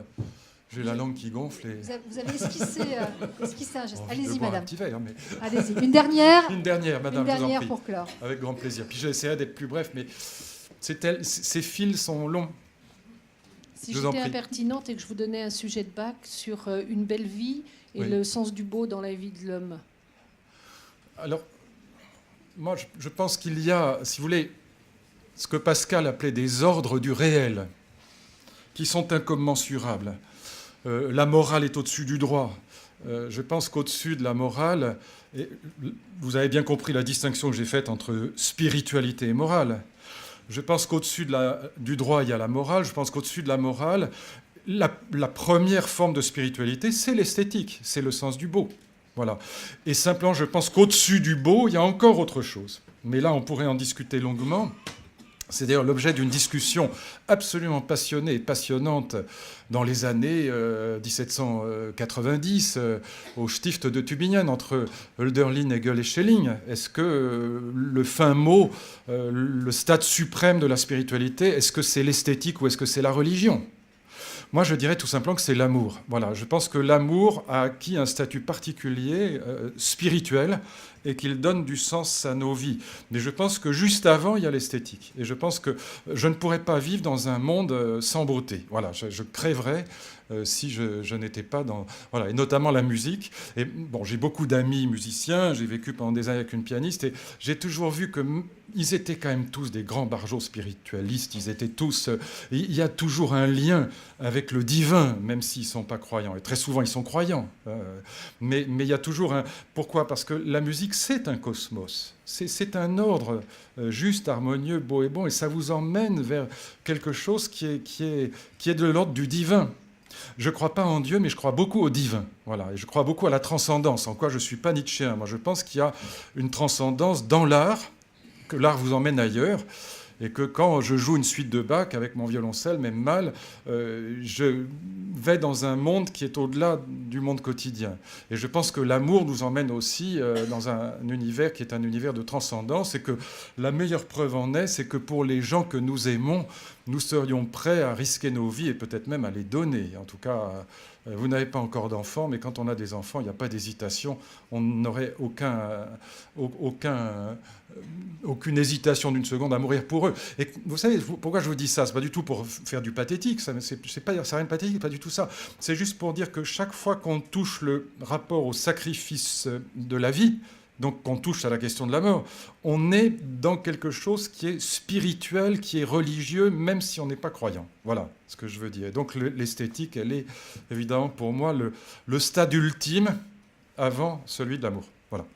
j'ai la langue qui gonfle. Et... Vous avez esquissé un geste. Allez-y, boire madame. un petit verre, mais... Allez-y. Une dernière? Une dernière, madame, Une je vous en dernière prie. pour clore. Avec grand plaisir. Puis j'essaierai d'être plus bref, mais ces fils sont longs. Si Je vous en j'étais prie. impertinente et que je vous donnais un sujet de bac sur une belle vie et Oui. le sens du beau dans la vie de l'homme. Alors, moi, je pense qu'il y a, si vous voulez, ce que Pascal appelait des ordres du réel, qui sont incommensurables. La morale est au-dessus du droit. Je pense qu'au-dessus de la morale, et vous avez bien compris la distinction que j'ai faite entre spiritualité et morale. Je pense qu'au-dessus du droit, il y a la morale. Je pense qu'au-dessus de la morale, la première forme de spiritualité, c'est l'esthétique, c'est le sens du beau. Voilà. Et simplement, je pense qu'au-dessus du beau, il y a encore autre chose. Mais là, on pourrait en discuter longuement. C'est d'ailleurs l'objet d'une discussion absolument passionnée et passionnante dans les années 1790 au Stift de Tübingen entre Hölderlin, Hegel et Schelling. Est-ce que le fin mot, le stade suprême de la spiritualité, est-ce que c'est l'esthétique ou est-ce que c'est la religion ? Moi, je dirais tout simplement que c'est l'amour. Voilà, je pense que l'amour a acquis un statut particulier, spirituel, et qu'il donne du sens à nos vies. Mais je pense que juste avant, il y a l'esthétique. Et je pense que je ne pourrais pas vivre dans un monde sans beauté. Voilà, je crèverais si je n'étais pas dans... Voilà, et notamment la musique. Et bon, j'ai beaucoup d'amis musiciens, j'ai vécu pendant des années avec une pianiste, et j'ai toujours vu que... Ils étaient quand même tous des grands barjots spiritualistes, ils étaient tous... Il y a toujours un lien avec le divin, même s'ils ne sont pas croyants. Et très souvent, ils sont croyants. Mais il y a toujours un... Pourquoi ? Parce que la musique, c'est un cosmos. C'est un ordre juste, harmonieux, beau et bon, et ça vous emmène vers quelque chose qui est de l'ordre du divin. Je ne crois pas en Dieu, mais je crois beaucoup au divin. Voilà. Et je crois beaucoup à la transcendance, en quoi je ne suis pas nietzschéen. Moi, je pense qu'il y a une transcendance dans l'art, que l'art vous emmène ailleurs, et que quand je joue une suite de Bach avec mon violoncelle, même mal, je vais dans un monde qui est au-delà du monde quotidien. Et je pense que l'amour nous emmène aussi dans un univers qui est un univers de transcendance, et que la meilleure preuve en est, c'est que pour les gens que nous aimons, nous serions prêts à risquer nos vies et peut-être même à les donner. En tout cas, vous n'avez pas encore d'enfants, mais quand on a des enfants, il n'y a pas d'hésitation. On n'aurait aucune hésitation d'une seconde à mourir pour eux. Et vous savez pourquoi je vous dis ça ? C'est pas du tout pour faire du pathétique, ça rien de pathétique, pas du tout ça. C'est juste pour dire que chaque fois qu'on touche le rapport au sacrifice de la vie, donc qu'on touche à la question de la mort, on est dans quelque chose qui est spirituel, qui est religieux, même si on n'est pas croyant. Voilà ce que je veux dire. Et donc l'esthétique, elle est évidemment pour moi le stade ultime avant celui de l'amour. Voilà.